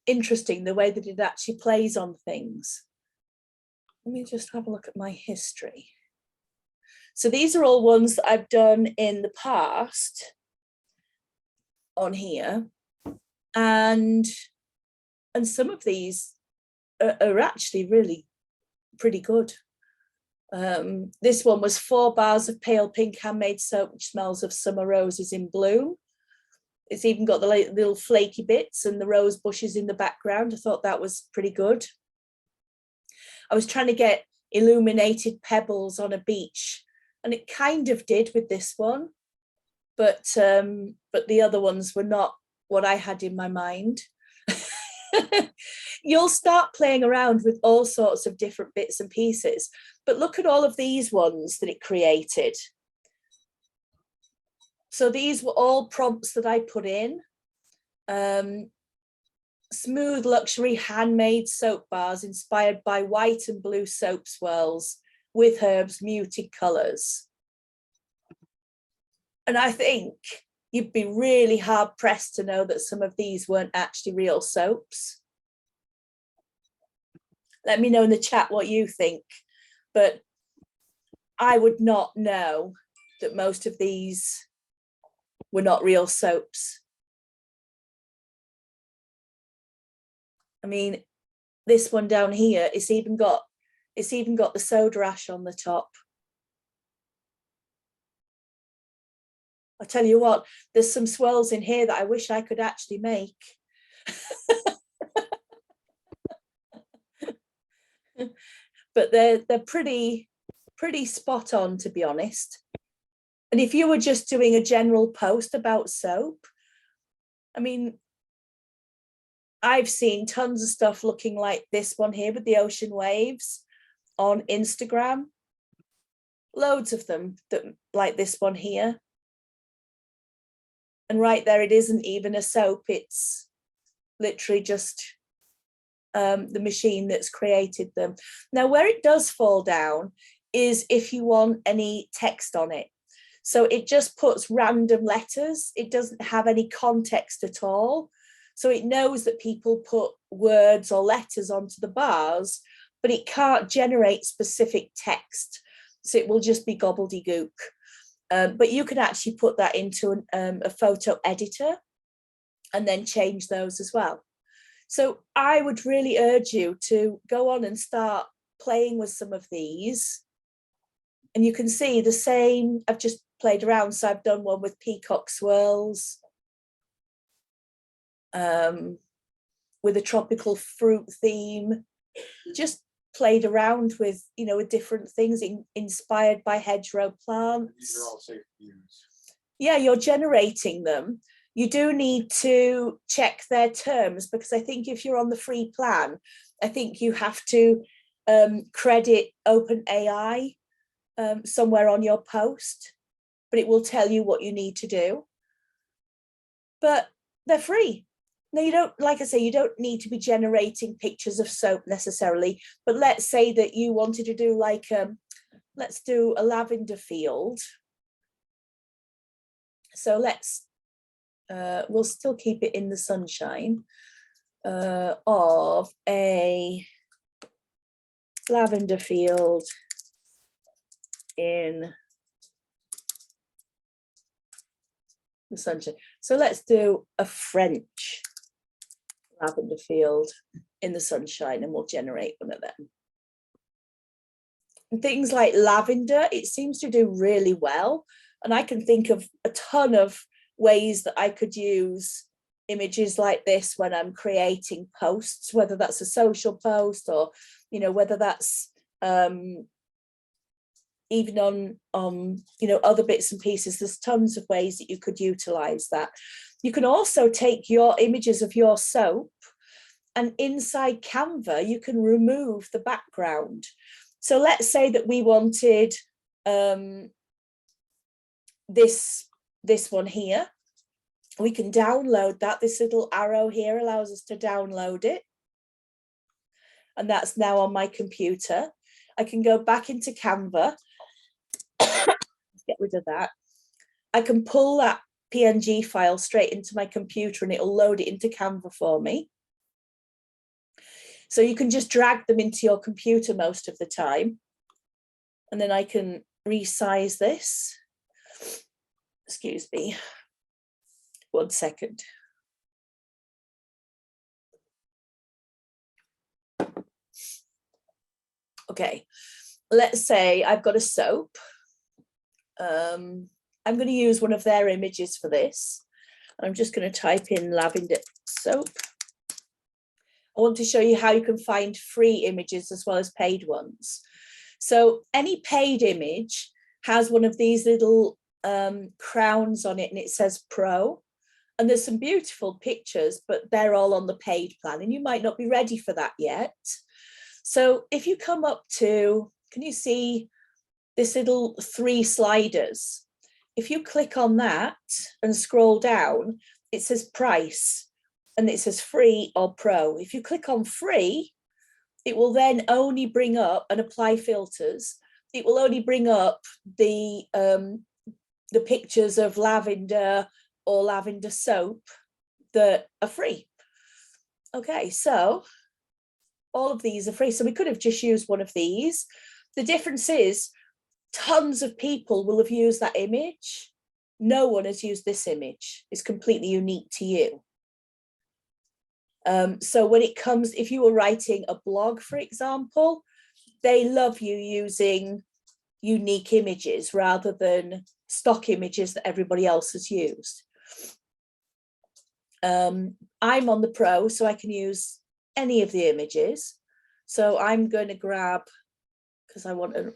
interesting the way that it actually plays on things. Let me just have a look at my history. So these are all ones that I've done in the past on here. And some of these are actually really pretty good. This one was 4 bars of pale pink handmade soap, which smells of summer roses in bloom. It's even got the little flaky bits and the rose bushes in the background. I thought that was pretty good. I was trying to get illuminated pebbles on a beach, and it kind of did with this one, but the other ones were not what I had in my mind. You'll start playing around with all sorts of different bits and pieces, but look at all of these ones that it created. So these were all prompts that I put in. Smooth luxury handmade soap bars inspired by white and blue soap swirls with herbs, muted colors. And I think you'd be really hard pressed to know that some of these weren't actually real soaps. Let me know in the chat what you think, but I would not know that most of these were not real soaps. I mean, this one down here, it's even got the soda ash on the top. I tell you what, there's some swirls in here that I wish I could actually make. But they're pretty spot on, to be honest. And if you were just doing a general post about soap, I mean, I've seen tons of stuff looking like this one here with the ocean waves on Instagram. Loads of them that like this one here. And right there, it isn't even a soap. It's literally just the machine that's created them. Now, where it does fall down is if you want any text on it. So it just puts random letters. It doesn't have any context at all. So it knows that people put words or letters onto the bars, but it can't generate specific text. So it will just be gobbledygook. But you can actually put that into a photo editor and then change those as well. So I would really urge you to go on and start playing with some of these. And you can see the same, I've just played around. So I've done one with peacock swirls, with a tropical fruit theme, just played around with, you know, with different things inspired by hedgerow plants. These are all safe to use. Yeah, you're generating them. You do need to check their terms, because I think if you're on the free plan, I think you have to credit OpenAI somewhere on your post, but it will tell you what you need to do. But they're free. Now, you don't, like I say, you don't need to be generating pictures of soap necessarily, but let's say that you wanted to do like, let's do a lavender field. So let's, we'll still keep it in the sunshine, of a lavender field in the sunshine. So let's do a French lavender field in the sunshine, and we'll generate one of them. And things like lavender, it seems to do really well. And I can think of a ton of ways that I could use images like this when I'm creating posts, whether that's a social post or, you know, whether that's even on you know, other bits and pieces. There's tons of ways that you could utilize that. You can also take your images of your soap, and inside Canva, you can remove the background. So let's say that we wanted this one here. We can download that. This little arrow here allows us to download it. And that's now on my computer. I can go back into Canva. Get rid of that. I can pull that PNG file straight into my computer and it'll load it into Canva for me. So you can just drag them into your computer most of the time. And then I can resize this. Excuse me. 1 second. Okay, let's say I've got a soap. I'm going to use one of their images for this. I'm just going to type in lavender soap. I want to show you how you can find free images as well as paid ones. So any paid image has one of these little crowns on it, and it says Pro. And there's some beautiful pictures, but they're all on the paid plan, and you might not be ready for that yet. So if you come up to, can you see this little 3 sliders? If you click on that and scroll down, it says price, and it says free or pro. If you click on free, it will then only bring up and apply filters. It will only bring up the pictures of lavender or lavender soap that are free. Okay, so all of these are free. So we could have just used one of these. The difference is tons of people will have used that image. No one has used this image. It's completely unique to you. So when it comes, if you were writing a blog, for example, they love you using unique images rather than stock images that everybody else has used. I'm on the Pro, so I can use any of the images. So I'm going to grab, because I want to,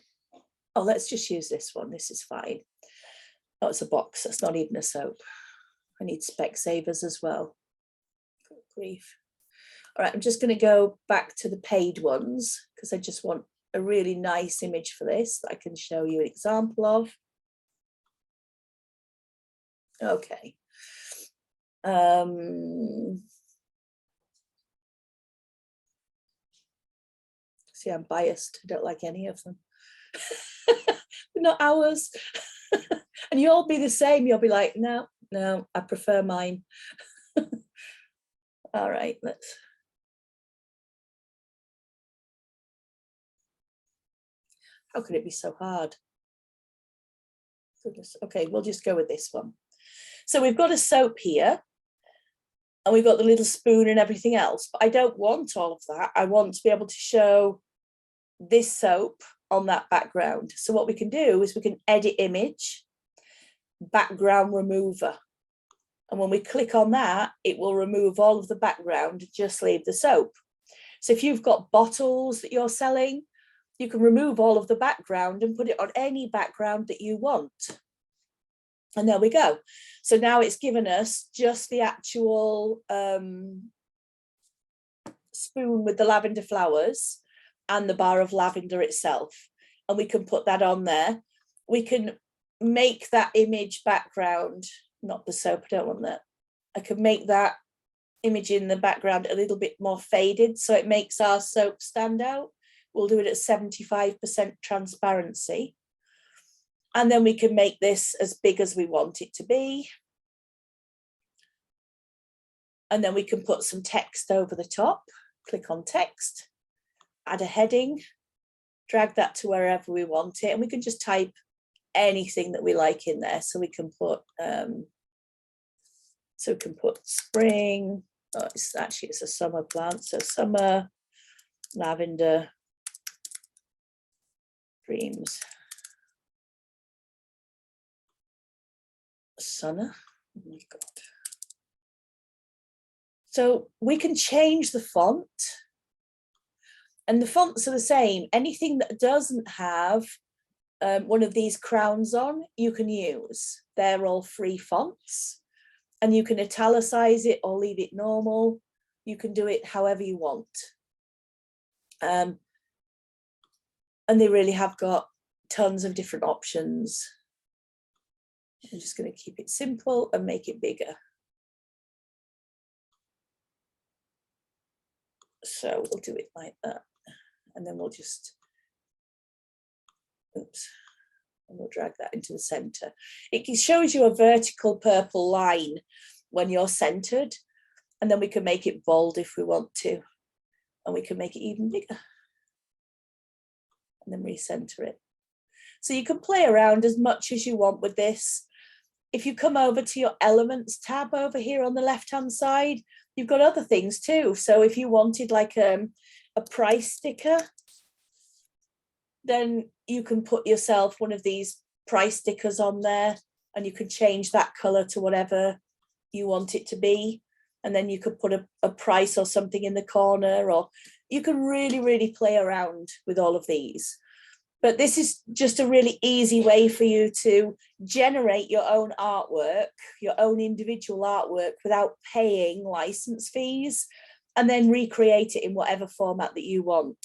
oh, let's just use this one. This is fine. Oh, it's a box. That's not even a soap. I need Specsavers as well. Good grief. All right, I'm just going to go back to the paid ones because I just want a really nice image for this that I can show you an example of. Okay. See, I'm biased. I don't like any of them. They're not ours. And you'll be the same. You'll be like, no, I prefer mine. All right, let's. How could it be so hard? Goodness. Okay, we'll just go with this one. So we've got a soap here, and we've got the little spoon and everything else, but I don't want all of that. I want to be able to show this soap on that background. So what we can do is we can edit image, background remover. And when we click on that, it will remove all of the background, just leave the soap. So if you've got bottles that you're selling, you can remove all of the background and put it on any background that you want. And there we go. So now it's given us just the actual spoon with the lavender flowers and the bar of lavender itself. And we can put that on there. We can make that image background, not the soap, I don't want that. I can make that image in the background a little bit more faded, so it makes our soap stand out. We'll do it at 75% transparency. And then we can make this as big as we want it to be. And then we can put some text over the top. Click on text, add a heading, drag that to wherever we want it. And we can just type anything that we like in there. So we can put, spring. Oh, it's a summer plant. So summer, lavender, dreams. Summer. Oh my God. So we can change the font, and the fonts are the same. Anything that doesn't have one of these crowns on, you can use. They're all free fonts, and you can italicize it or leave it normal. You can do it however you want. And they really have got tons of different options. I'm just going to keep it simple and make it bigger. So we'll do it like that. And then we'll just, oops, and we'll drag that into the center. It shows you a vertical purple line when you're centered, and then we can make it bold if we want to, and we can make it even bigger. And then recenter it. So you can play around as much as you want with this. If you come over to your elements tab over here on the left-hand side, you've got other things too. So if you wanted like a price sticker, then you can put yourself one of these price stickers on there, and you can change that color to whatever you want it to be. And then you could put a price or something in the corner, or you can really, really play around with all of these. But this is just a really easy way for you to generate your own artwork, your own individual artwork, without paying license fees, and then recreate it in whatever format that you want.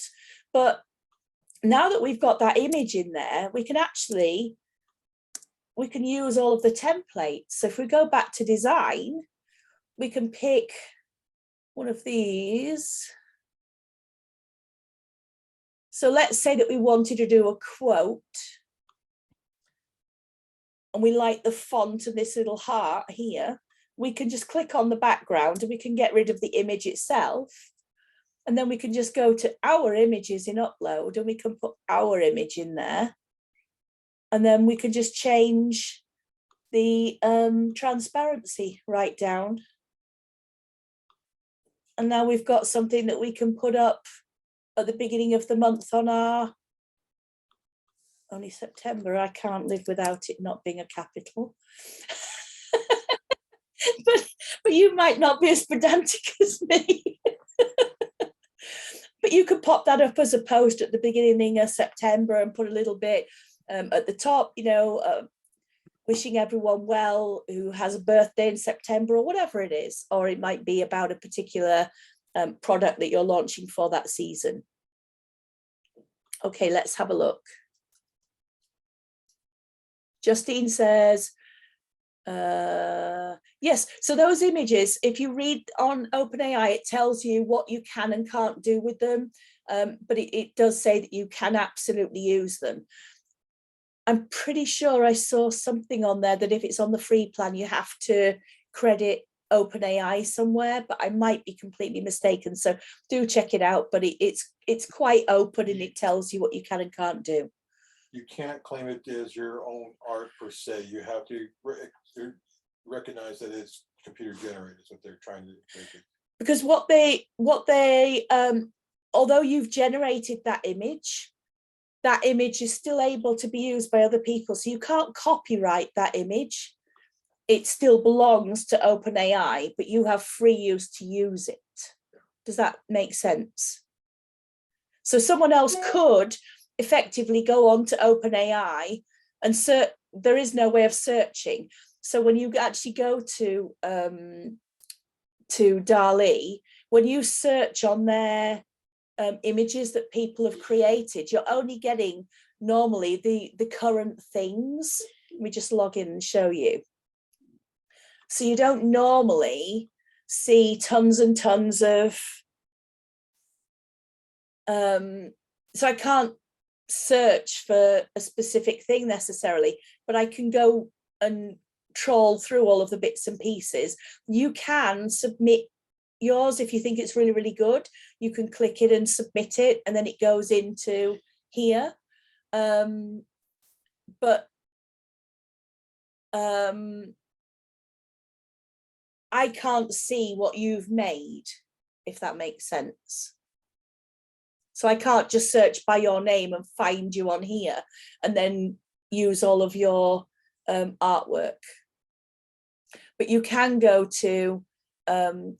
But now that we've got that image in there, we can use all of the templates. So if we go back to design, we can pick one of these. So let's say that we wanted to do a quote, and we like the font and this little heart here. We can just click on the background and we can get rid of the image itself. And then we can just go to our images in Upload, and we can put our image in there. And then we can just change the transparency right down. And now we've got something that we can put up at the beginning of the month on our, only September, I can't live without it not being a capital. but you might not be as pedantic as me. But you could pop that up as a post at the beginning of September and put a little bit at the top, you know, wishing everyone well who has a birthday in September, or whatever it is. Or it might be about a particular product that you're launching for that season. Okay, let's have a look. Justine says, yes, so those images, if you read on OpenAI, it tells you what you can and can't do with them. but it does say that you can absolutely use them. I'm pretty sure I saw something on there that if it's on the free plan, you have to credit OpenAI somewhere, but I might be completely mistaken. So do check it out, but it's quite open and it tells you what you can and can't do. You can't claim it as your own art per se. You have to recognize that it's computer generated, is what they're trying to make it. Because although you've generated that image is still able to be used by other people. So you can't copyright that image. It still belongs to OpenAI, but you have free use to use it. Does that make sense? So someone else could effectively go on to OpenAI and search. There is no way of searching. So when you actually go to DALL-E, when you search on their images that people have created, you're only getting normally the current things. Let me just log in and show you. So you don't normally see tons and tons of, so I can't search for a specific thing necessarily, but I can go and trawl through all of the bits and pieces. You can submit yours if you think it's really, really good. You can click it and submit it, and then it goes into here. I can't see what you've made, if that makes sense. So I can't just search by your name and find you on here and then use all of your artwork. But you can go to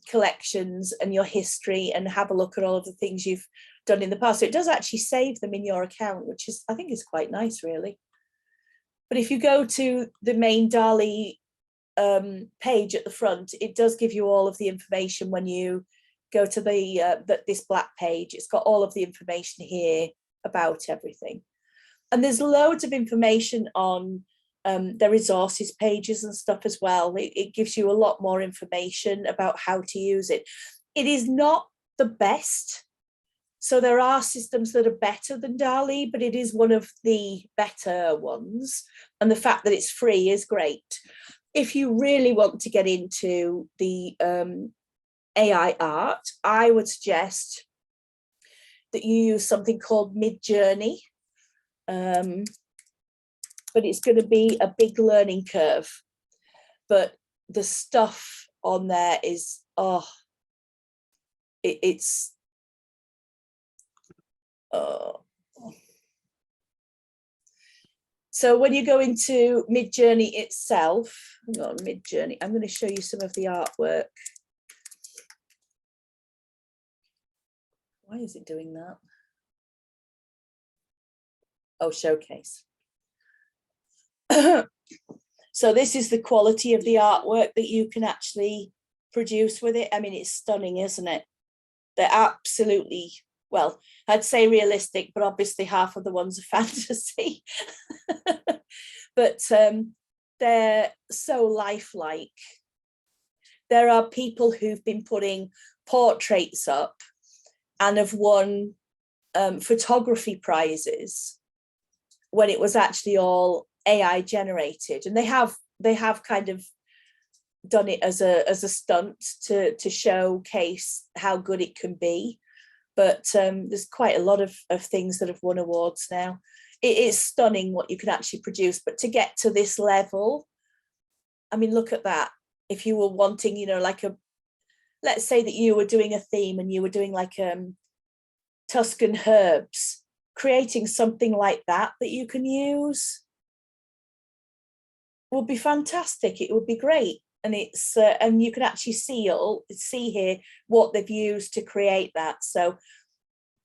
collections and your history and have a look at all of the things you've done in the past. So it does actually save them in your account, which is, I think, is quite nice, really. But if you go to the main DALL-E page at the front, it does give you all of the information. When you go to this black page, it's got all of the information here about everything. And there's loads of information on their resources pages and stuff as well. It gives you a lot more information about how to use it. It is not the best. So there are systems that are better than DALL-E, but it is one of the better ones. And the fact that it's free is great. If you really want to get into the AI art, I would suggest that you use something called Midjourney. But it's going to be a big learning curve. But the stuff on there is, it's so when you go into Midjourney itself, hang on, Midjourney, I'm going to show you some of the artwork. Why is it doing that? Oh, showcase. So this is the quality of the artwork that you can actually produce with it. I mean, it's stunning, isn't it? They're absolutely, well, I'd say realistic, but obviously half of the ones are fantasy. But they're so lifelike. There are people who've been putting portraits up and have won photography prizes when it was actually all AI generated, and they have kind of done it as a stunt to showcase how good it can be. But there's quite a lot of things that have won awards now. It is stunning what you can actually produce, but to get to this level, I mean, look at that. If you were wanting, you know, like let's say that you were doing a theme and you were doing like Tuscan herbs, creating something like that you can use would be fantastic. It would be great. And it's and you can actually see here what they've used to create that. So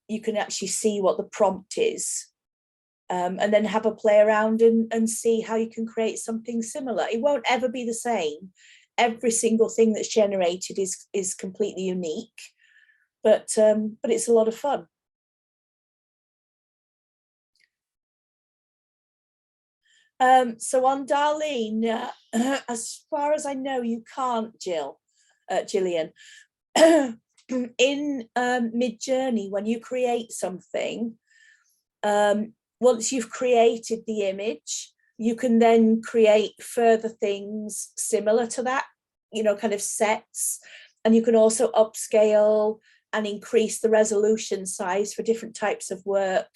you can actually see what the prompt is, and then have a play around and see how you can create something similar. It won't ever be the same. Every single thing that's generated is completely unique, but it's a lot of fun. So on Darlene, as far as I know, you can't, Gillian. in Midjourney, when you create something, once you've created the image, you can then create further things similar to that, you know, kind of sets. And you can also upscale and increase the resolution size for different types of work.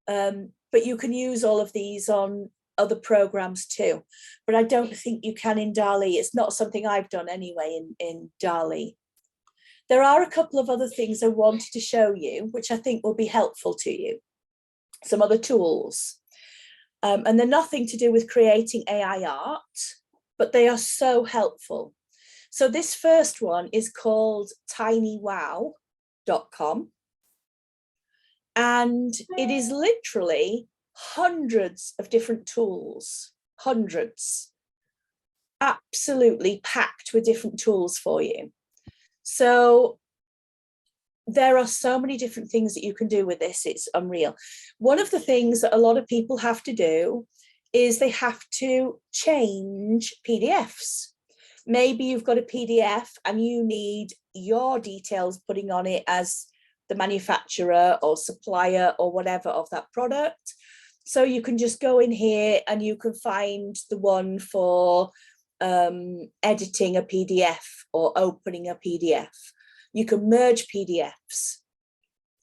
But you can use all of these on other programs too. But I don't think you can in DALL-E. It's not something I've done anyway in DALL-E. There are a couple of other things I wanted to show you, which I think will be helpful to you. Some other tools. And they're nothing to do with creating AI art, but they are so helpful. So this first one is called tinywow.com. And it is literally hundreds of different tools, hundreds, absolutely packed with different tools for you. So there are so many different things that you can do with this. It's unreal. One of the things that a lot of people have to do is they have to change PDFs. Maybe you've got a PDF and you need your details putting on it as the manufacturer or supplier or whatever of that product. So you can just go in here and you can find the one for editing a PDF or opening a PDF. You can merge PDFs.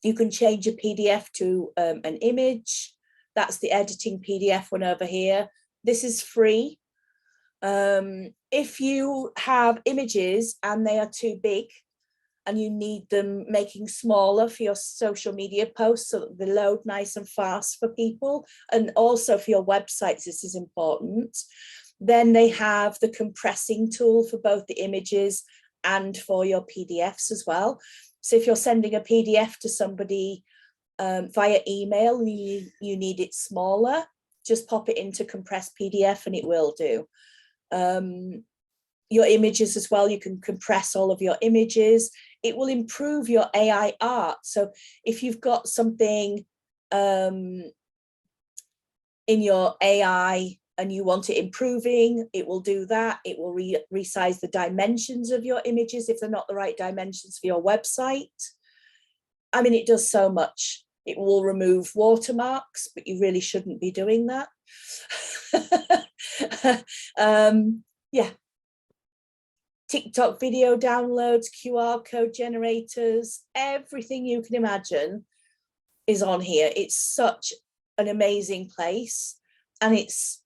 You can change a PDF to an image. That's the editing PDF one over here. This is free. If you have images and they are too big and you need them making smaller for your social media posts so that they load nice and fast for people, and also for your websites, this is important, then they have the compressing tool for both the images and for your PDFs as well. So if you're sending a PDF to somebody via email, you need it smaller, just pop it into compressed PDF and it will do. Your images as well, you can compress all of your images. It will improve your AI art. So if you've got something in your AI and you want it improving, it will do that. It will resize the dimensions of your images if they're not the right dimensions for your website. I mean, it does so much. It will remove watermarks, but you really shouldn't be doing that. Yeah. TikTok video downloads, QR code generators, everything you can imagine is on here. It's such an amazing place, and it's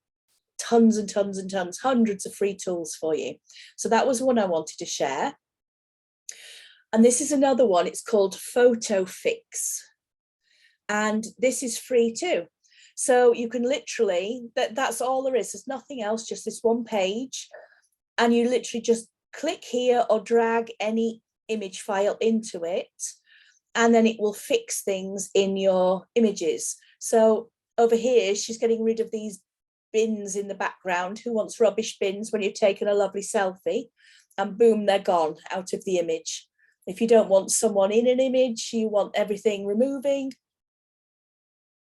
tons and tons and tons, hundreds of free tools for you. So that was one I wanted to share. And this is another one. It's called PhotoFix. And this is free too. So you can literally, that's all there is. There's nothing else, just this one page. And you literally just click here or drag any image file into it, and then it will fix things in your images. So over here, she's getting rid of these bins in the background. Who wants rubbish bins when you've taken a lovely selfie? And boom, they're gone out of the image. If you don't want someone in an image, you want everything removing,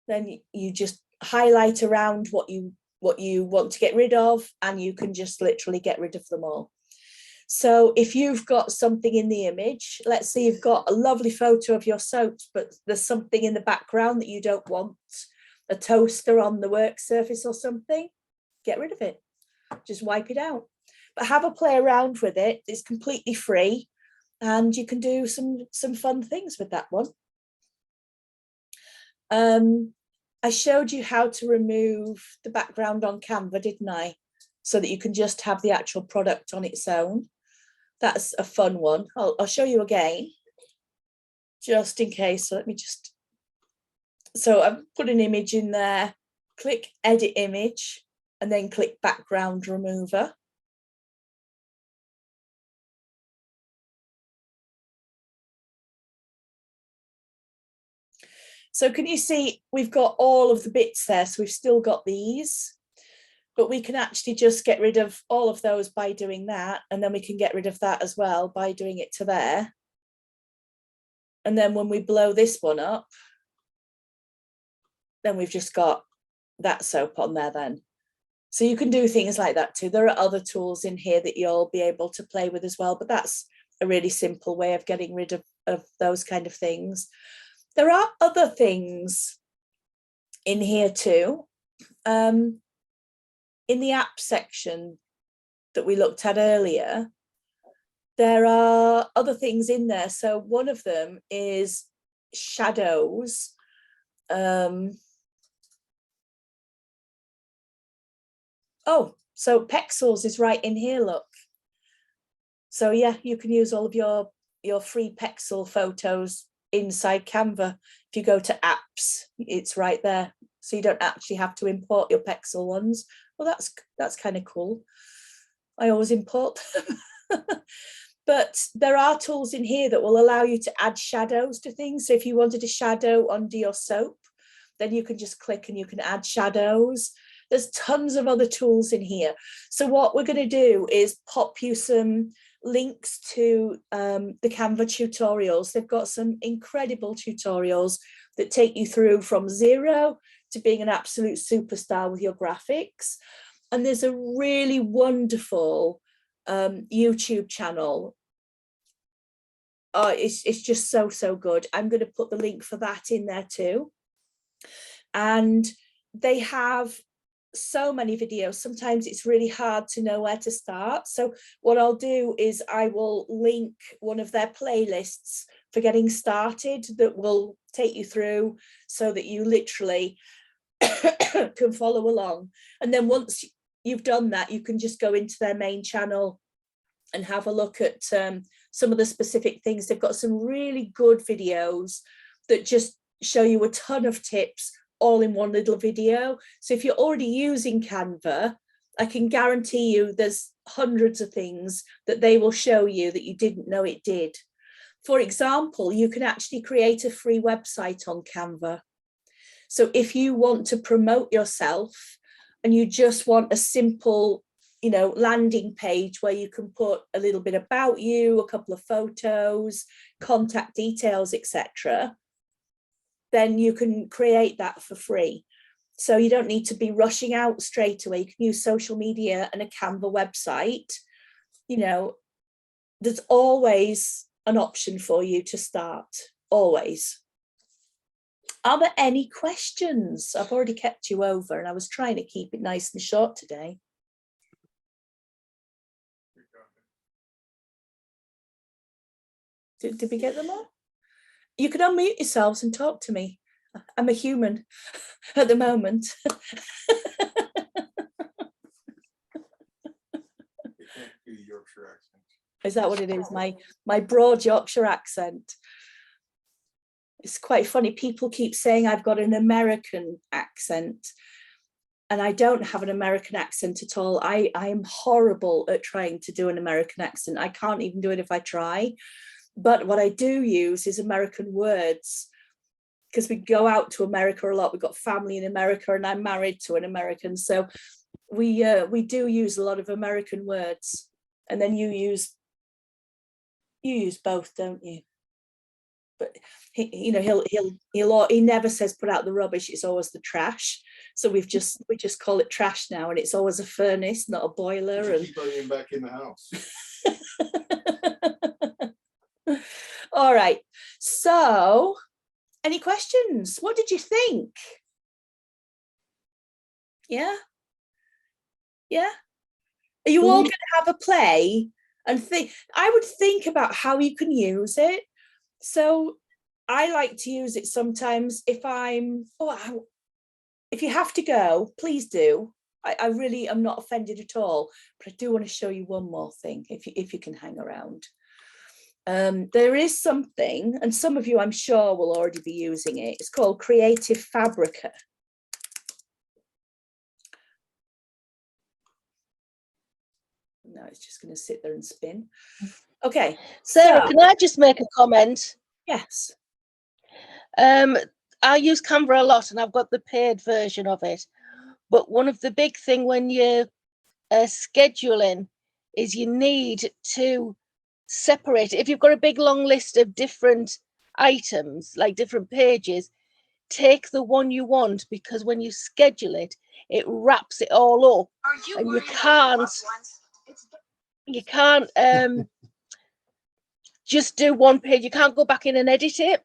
then you just highlight around what you want to get rid of, and you can just literally get rid of them all. So if you've got something in the image, let's say you've got a lovely photo of your soaps, but there's something in the background that you don't want, a toaster on the work surface or something, get rid of it. Just wipe it out. But have a play around with it. It's completely free, and you can do some fun things with that one. I showed you how to remove the background on Canva, didn't I? So that you can just have the actual product on its own. That's a fun one. I'll show you again, just in case. So let me just, so I've put an image in there, click edit image, and then click background remover. So can you see we've got all of the bits there? So we've still got these, but we can actually just get rid of all of those by doing that. And then we can get rid of that as well by doing it to there. And then when we blow this one up, then we've just got that soap on there then. So you can do things like that too. There are other tools in here that you'll be able to play with as well, but that's a really simple way of getting rid of those kind of things. There are other things in here too. In the app section that we looked at earlier, there are other things in there. So one of them is shadows. Oh, so Pexels is right in here, look. So yeah, you can use all of your free Pexel photos inside Canva. If you go to apps, it's right there. So you don't actually have to import your Pexel ones. Well, that's kind of cool. I always import them. But there are tools in here that will allow you to add shadows to things. So if you wanted a shadow under your soap, then you can just click and you can add shadows. There's tons of other tools in here. So what we're going to do is pop you some links to the Canva tutorials. They've got some incredible tutorials that take you through from zero to being an absolute superstar with your graphics. And there's a really wonderful YouTube channel. It's just so good. I'm going to put the link for that in there too. And they have so many videos. Sometimes it's really hard to know where to start. So what I'll do is I will link one of their playlists for getting started that will take you through so that you literally can follow along. And then once you've done that, you can just go into their main channel and have a look at some of the specific things. They've got some really good videos that just show you a ton of tips all in one little video. So if you're already using Canva, I can guarantee you there's hundreds of things that they will show you that you didn't know it did. For example, you can actually create a free website on Canva. So if you want to promote yourself and you just want a simple, you know, landing page where you can put a little bit about you, a couple of photos, contact details, etc., then you can create that for free. So you don't need to be rushing out straight away. You can use social media and a Canva website. You know, there's always an option for you to start, always. Are there any questions? I've already kept you over and I was trying to keep it nice and short today. Did we get them all? You can unmute yourselves and talk to me. I'm a human at the moment. Yorkshire accent. Is that what it is? My broad Yorkshire accent. It's quite funny. People keep saying I've got an American accent, and I don't have an American accent at all. I am horrible at trying to do an American accent. I can't even do it if I try. But what I do use is American words, because we go out to America a lot. We've got family in America and I'm married to an American. So we do use a lot of American words. And then you use both, don't you? But he never says put out the rubbish. It's always the trash. So we just call it trash now, and it's always a furnace, not a boiler. And keep on back in the house. All right. So, any questions? What did you think? Yeah. Yeah. Are you all going to have a play and think? I would think about how you can use it. So I like to use it sometimes if if you have to go, please do. I really am not offended at all, but I do want to show you one more thing if you can hang around. There is something, and some of you I'm sure will already be using it. It's called Creative Fabrica. No, it's just going to sit there and spin. Okay. Sarah, can I just make a comment? Yes. I use Canva a lot and I've got the paid version of it. But one of the big thing when you're scheduling is you need to separate. If you've got a big long list of different items, like different pages, take the one you want, because when you schedule it, it wraps it all up. And you can't just do one page. You can't go back in and edit it.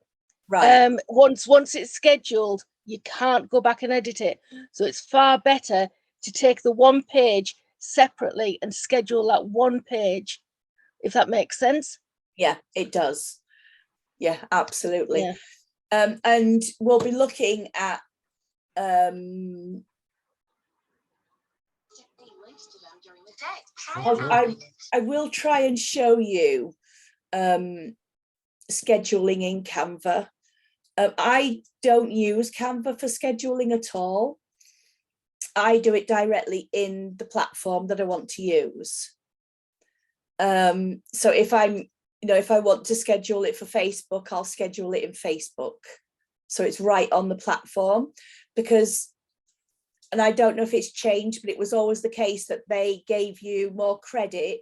Right. Once it's scheduled, you can't go back and edit it. So it's far better to take the one page separately and schedule that one page, if that makes sense. Yeah, it does. Yeah, absolutely. Yeah. And we'll be looking at I will try and show you scheduling in Canva. I don't use Canva for scheduling at all. I do it directly in the platform that I want to use. So if if I want to schedule it for Facebook, I'll schedule it in Facebook. So it's right on the platform, because, and I don't know if it's changed, but it was always the case that they gave you more credit.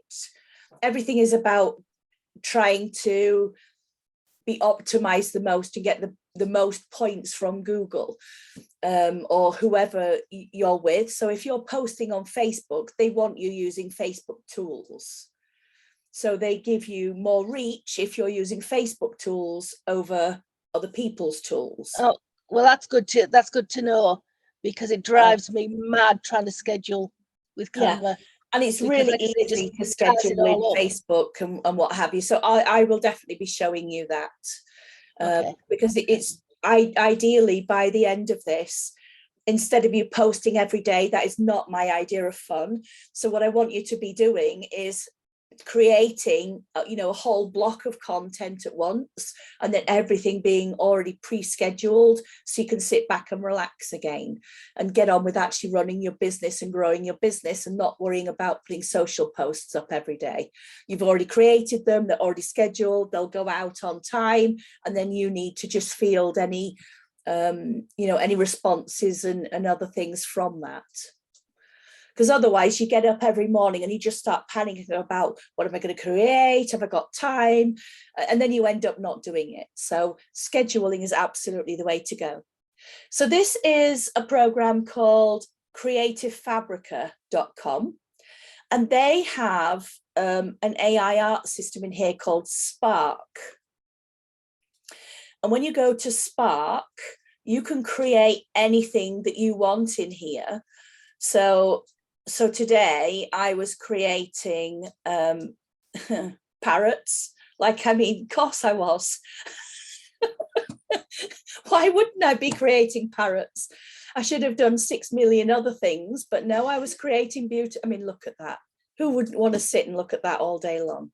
Everything is about trying to be optimized the most to get the most points from Google or whoever you're with. So if you're posting on Facebook, they want you using Facebook tools. So they give you more reach if you're using Facebook tools over other people's tools. Oh, well, that's good to know, because it drives me mad trying to schedule with Canva. Yeah. And it's Because, really like I say, easy to just ties it schedule in all up. Facebook and what have you. So I will definitely be showing you that. Okay. Because it's ideally by the end of this, instead of you posting every day, that is not my idea of fun. So what I want you to be doing is creating a whole block of content at once, and then everything being already pre-scheduled, so you can sit back and relax again and get on with actually running your business and growing your business, and not worrying about putting social posts up every day. You've already created them, they're already scheduled, they'll go out on time, and then you need to just field any any responses and other things from that. Because otherwise you get up every morning and you just start panicking about, what am I going to create? Have I got time? And then you end up not doing it. So scheduling is absolutely the way to go. So this is a program called creativefabrica.com. And they have an AI art system in here called Spark. And when you go to Spark, you can create anything that you want in here. So today I was creating parrots. Of course I was. Why wouldn't I be creating parrots? I should have done 6 million other things, but no, I was creating beauty. Look at that. Who wouldn't want to sit and look at that all day long?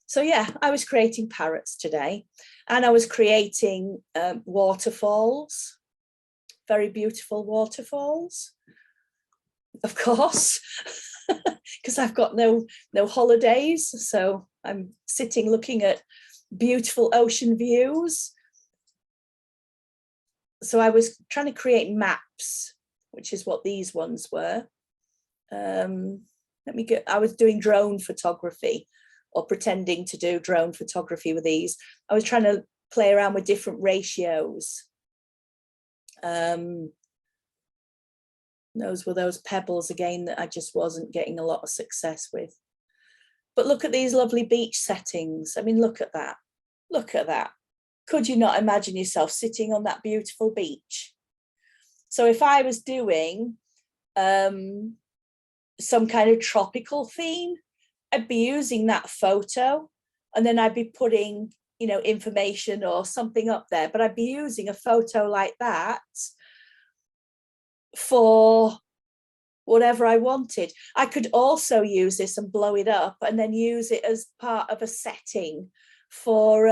So yeah, I was creating parrots today, and I was creating waterfalls, very beautiful waterfalls. Of course, because I've got no holidays, so I'm sitting looking at beautiful ocean views. So I was trying to create maps, which is what these ones were. I was doing drone photography, or pretending to do drone photography with these. I was trying to play around with different ratios. Those were those pebbles again that I just wasn't getting a lot of success with. But look at these lovely beach settings. Look at that. Look at that. Could you not imagine yourself sitting on that beautiful beach? So if I was doing some kind of tropical theme, I'd be using that photo, and then I'd be putting, information or something up there, but I'd be using a photo like that for whatever I wanted. I could also use this and blow it up and then use it as part of a setting for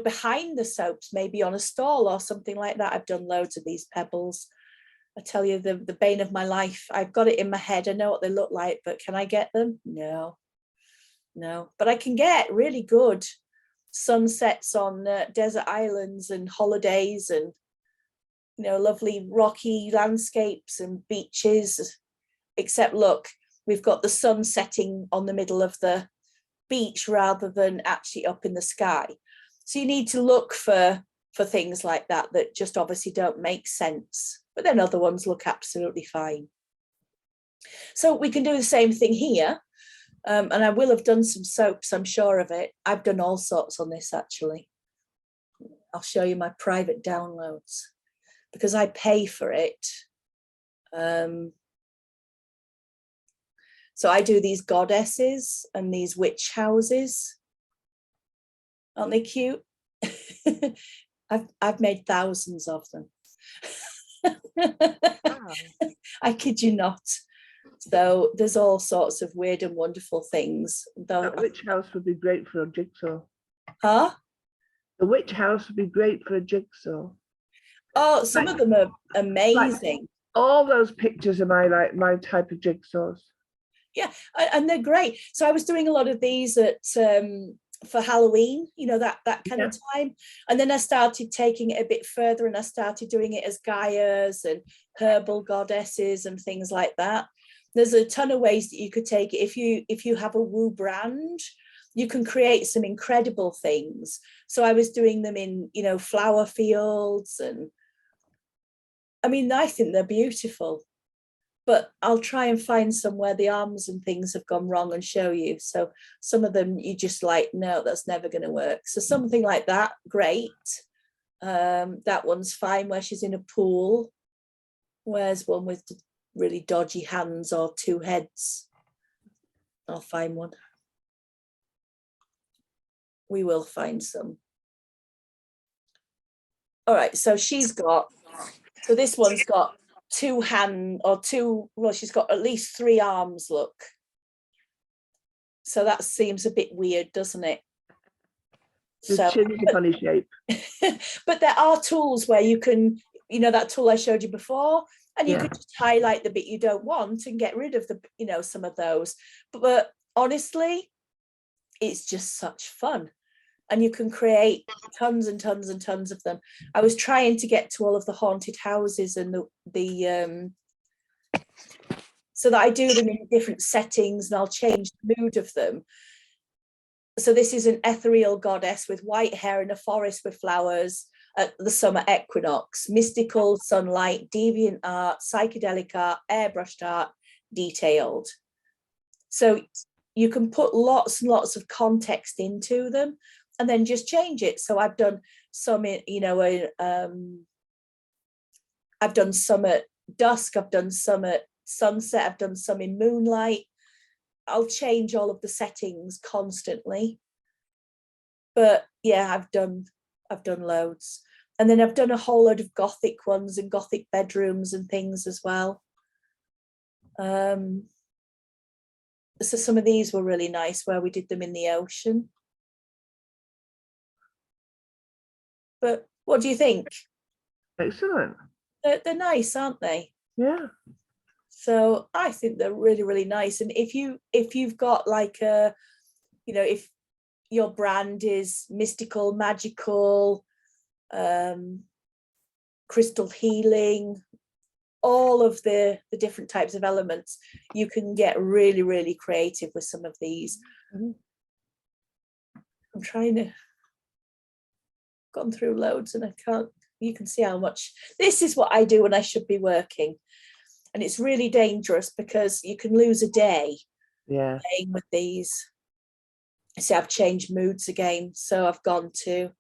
behind the soaps, maybe on a stall or something like that. I've done loads of these pebbles. I tell you, the bane of my life. I've got it in my head. I know what they look like, but can I get them? No. But I can get really good sunsets on desert islands and holidays, and lovely rocky landscapes and beaches. Except look, we've got the sun setting on the middle of the beach rather than actually up in the sky. So you need to look for things like that just obviously don't make sense, but then other ones look absolutely fine. So we can do the same thing here. And I will have done some soaps, I'm sure of it. I've done all sorts on this, actually. I'll show you my private downloads because I pay for it. So I do these goddesses and these witch houses. Aren't they cute? I've made thousands of them. Wow. I kid you not. So there's all sorts of weird and wonderful things. That witch house would be great for a jigsaw. Huh? The witch house would be great for a jigsaw. Oh, some of them are amazing. All those pictures are my type of jigsaws. Yeah, and they're great. So I was doing a lot of these at for Halloween, you know, that kind of time. And then I started taking it a bit further and I started doing it as Gaias and herbal goddesses and things like that. There's a ton of ways that you could take it. If you have a woo brand, you can create some incredible things. So I was doing them in, you know, flower fields, and I mean, I think they're beautiful. But I'll try and find somewhere the arms and things have gone wrong and show you. So some of them you just like, no, that's never going to work. So something like that, great. That one's fine where she's in a pool. Where's one with really dodgy hands or two heads? I'll find one. We will find some. All right, so she's got, so this one's got two hand or two, well, she's got at least 3 arms, look. So that seems a bit weird, doesn't it? The chin is a funny shape. But there are tools where you can, you know, that tool I showed you before, and you could just highlight the bit you don't want and get rid of the, you know, some of those. But honestly, it's just such fun. And you can create tons and tons and tons of them. I was trying to get to all of the haunted houses and the so that I do them in different settings and I'll change the mood of them. So this is an ethereal goddess with white hair in a forest with flowers at the summer equinox, mystical sunlight, deviant art, psychedelic art, airbrushed art, detailed. So you can put lots and lots of context into them and then just change it. So I've done some, you know, I've done some at dusk, I've done some at sunset, I've done some in moonlight. I'll change all of the settings constantly. But yeah, I've done loads. And then I've done a whole load of Gothic ones and Gothic bedrooms and things as well. So some of these were really nice where we did them in the ocean. But what do you think? Excellent. They're nice, aren't they? Yeah. So I think they're really, really nice. And if you've got like a, you know, if your brand is mystical, magical, crystal healing, all of the different types of elements, you can get really, really creative with some of these. Mm-hmm. I'm trying to, gone through loads and I can't, you can see how much, this is what I do when I should be working. And it's really dangerous because you can lose a day playing with these. See, I've changed moods again. So I've gone to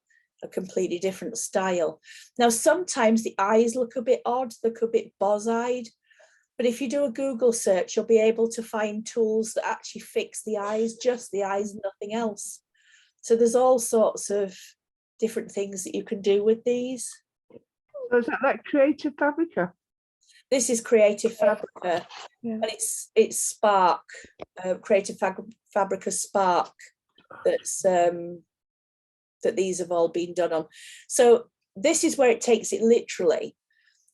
a completely different style. Now, sometimes the eyes look a bit odd, look a bit boz-eyed. But if you do a Google search, you'll be able to find tools that actually fix the eyes, just the eyes, nothing else. So there's all sorts of different things that you can do with these. So is that Creative Fabrica? This is Creative Fabrica, and it's Spark, Creative Fabrica Spark. That's that these have all been done on. So this is where it takes it literally.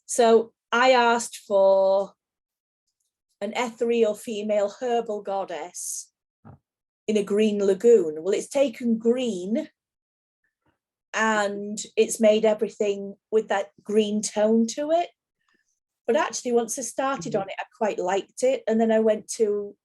So I asked for an ethereal female herbal goddess in a green lagoon. Well, it's taken green and it's made everything with that green tone to it. But actually, once I started on it, I quite liked it. And then I went to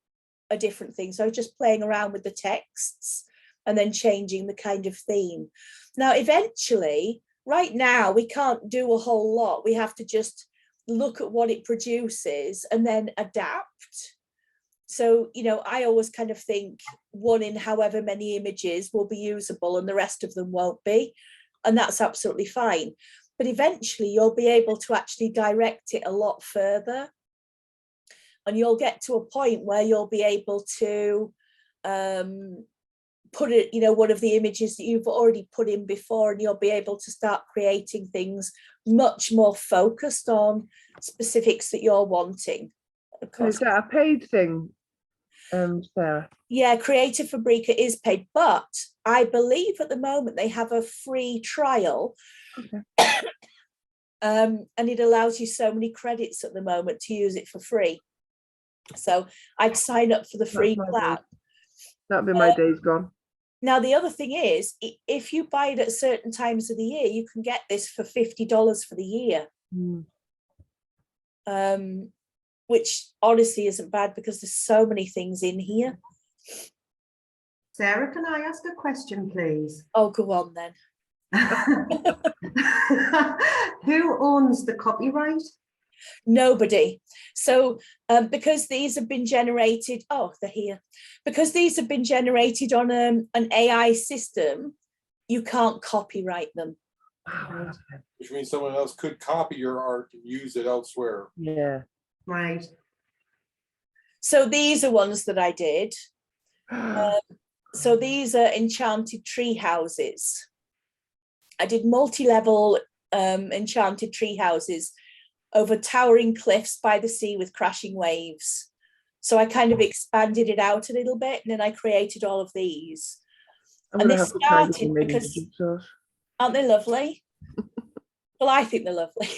a different thing. So I was just playing around with the texts and then changing the kind of theme. Now, eventually, right now, we can't do a whole lot. We have to just look at what it produces and then adapt. So, you know, I always kind of think one in however many images will be usable and the rest of them won't be. And that's absolutely fine. But eventually you'll be able to actually direct it a lot further. And you'll get to a point where you'll be able to put it, you know, one of the images that you've already put in before, and you'll be able to start creating things much more focused on specifics that you're wanting. Of Is course, that a paid thing, Sarah? yeah, Creative Fabrica is paid, but I believe at the moment they have a free trial. Okay. And it allows you so many credits at the moment to use it for free. So I'd sign up for the free my plan. days. That'll be my days gone. Now, the other thing is, if you buy it at certain times of the year, you can get this for $50 for the year. Which honestly isn't bad because there's so many things in here. Sarah, can I ask a question, please? Oh, go on then. Who owns the copyright? Nobody. So because these have been generated, oh, they're here. Because these have been generated on an AI system, you can't copyright them. Wow. Which means someone else could copy your art and use it elsewhere. Yeah. Right. So these are ones that I did. So these are enchanted tree houses. I did multi-level enchanted tree houses over towering cliffs by the sea with crashing waves. So I kind of expanded it out a little bit, and then I created all of these. I'm And gonna this have to try started getting because, into jigsaws. aren't they lovely? Well, I think they're lovely.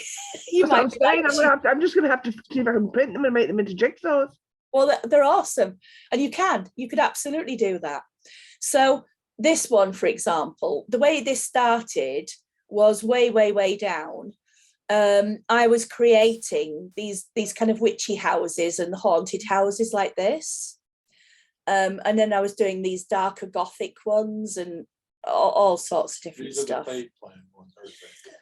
You That's what I'm might saying. like I'm just gonna have to see if I can print them and make them into jigsaws. Well, they're awesome. And you could absolutely do that. So this one, for example, the way this started was way, way, way down. I was creating these kind of witchy houses and haunted houses like this. And then I was doing these darker gothic ones and all sorts of different These are the stuff. paid plan ones, aren't they?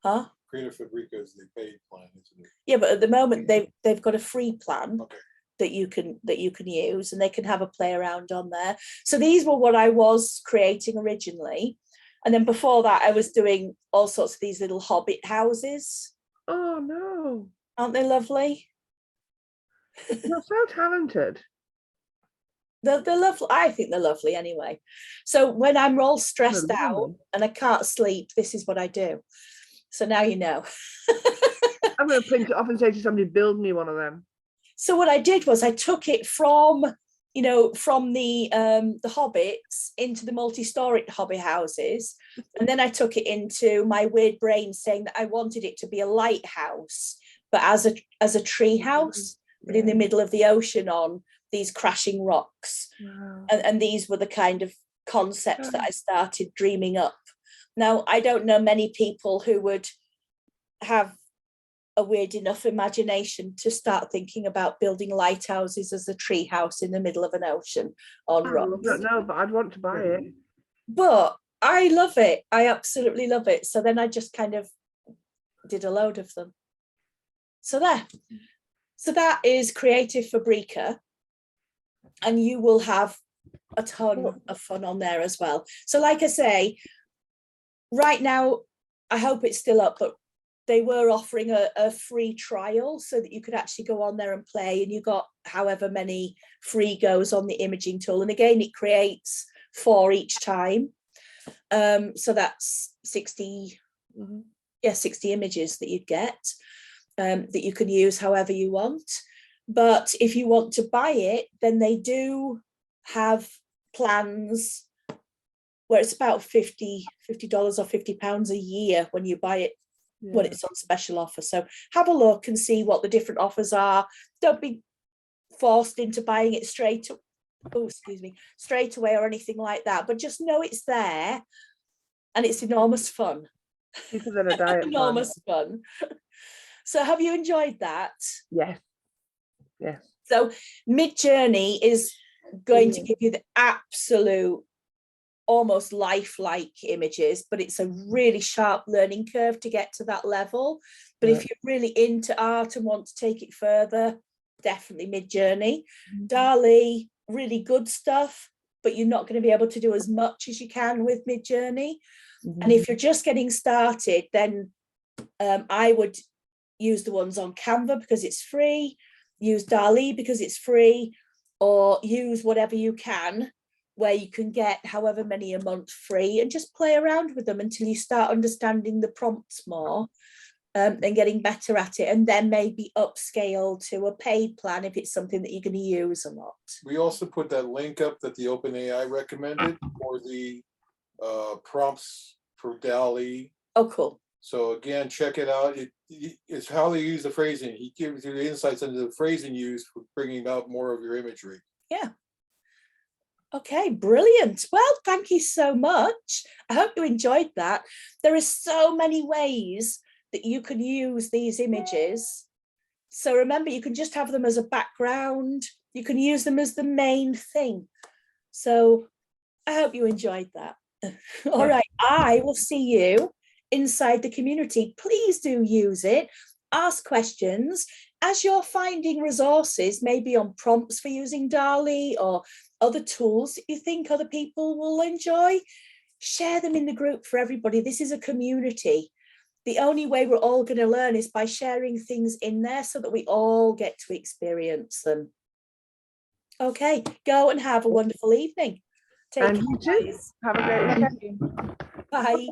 Huh? Creative Fabrica is the paid plan, isn't it? Yeah, but at the moment they've got a free plan. Okay. that you can use, and they can have a play around on there. So these were what I was creating originally. And then before that, I was doing all sorts of these little hobbit houses. Oh no. Aren't they lovely? You're so talented. They're lovely. I think they're lovely anyway. So when I'm all stressed They're out lovely. and I can't sleep, this is what I do. So now you know. I'm gonna print it off and say to somebody, build me one of them. So what I did was I took it from the Hobbits into the multi-story hobby houses, and then I took it into my weird brain saying that I wanted it to be a lighthouse, but as a tree house, but in the middle of the ocean on these crashing rocks. Wow. And these were the kind of concepts that I started dreaming up. Now, I don't know many people who would have a weird enough imagination to start thinking about building lighthouses as a tree house in the middle of an ocean on I rocks. don't know, but I'd want to buy it. But I love it. I absolutely love it. So then I just kind of did a load of them. So there. So that is Creative Fabrica. And you will have a ton of fun on there as well. So like I say, right now, I hope it's still up, but they were offering a free trial so that you could actually go on there and play, and you got however many free goes on the imaging tool. And again, it creates 4 each time. So that's 60, 60 images that you'd get, that you can use however you want. But if you want to buy it, then they do have plans where it's about $50 or £50 a year when you buy it, when it's on special offer. So have a look and see what the different offers are. Don't be forced into buying it straight away or anything like that, but just know it's there and it's enormous fun. Cheaper than a diet Enormous fun. So have you enjoyed that? Yes. Yes. So Midjourney is going to give you the absolute almost lifelike images, but it's a really sharp learning curve to get to that level. But if you're really into art and want to take it further, definitely Midjourney. DALL-E, really good stuff, but you're not going to be able to do as much as you can with Midjourney. And if you're just getting started, then I would use the ones on Canva because it's free, use DALL-E because it's free, or use whatever you can where you can get however many a month free, and just play around with them until you start understanding the prompts more and getting better at it, and then maybe upscale to a paid plan if it's something that you're going to use a lot. We also put that link up that the OpenAI recommended for the prompts for DALL-E. Oh, cool. So again, check it out. It's how they use the phrasing. He gives you the insights into the phrasing used for bringing out more of your imagery. Yeah. Okay, brilliant. Well, thank you so much. I hope you enjoyed that. There are so many ways that you can use these images. So remember, you can just have them as a background. You can use them as the main thing. So I hope you enjoyed that. All right, I will see you inside the community. Please do use it. Ask questions. As you're finding resources, maybe on prompts for using DALL-E or other tools that you think other people will enjoy, share them in the group for everybody. This is a community. The only way we're all going to learn is by sharing things in there so that we all get to experience them. Okay, go and have a wonderful evening. Take And care, you too. guys. Have a great weekend. Bye.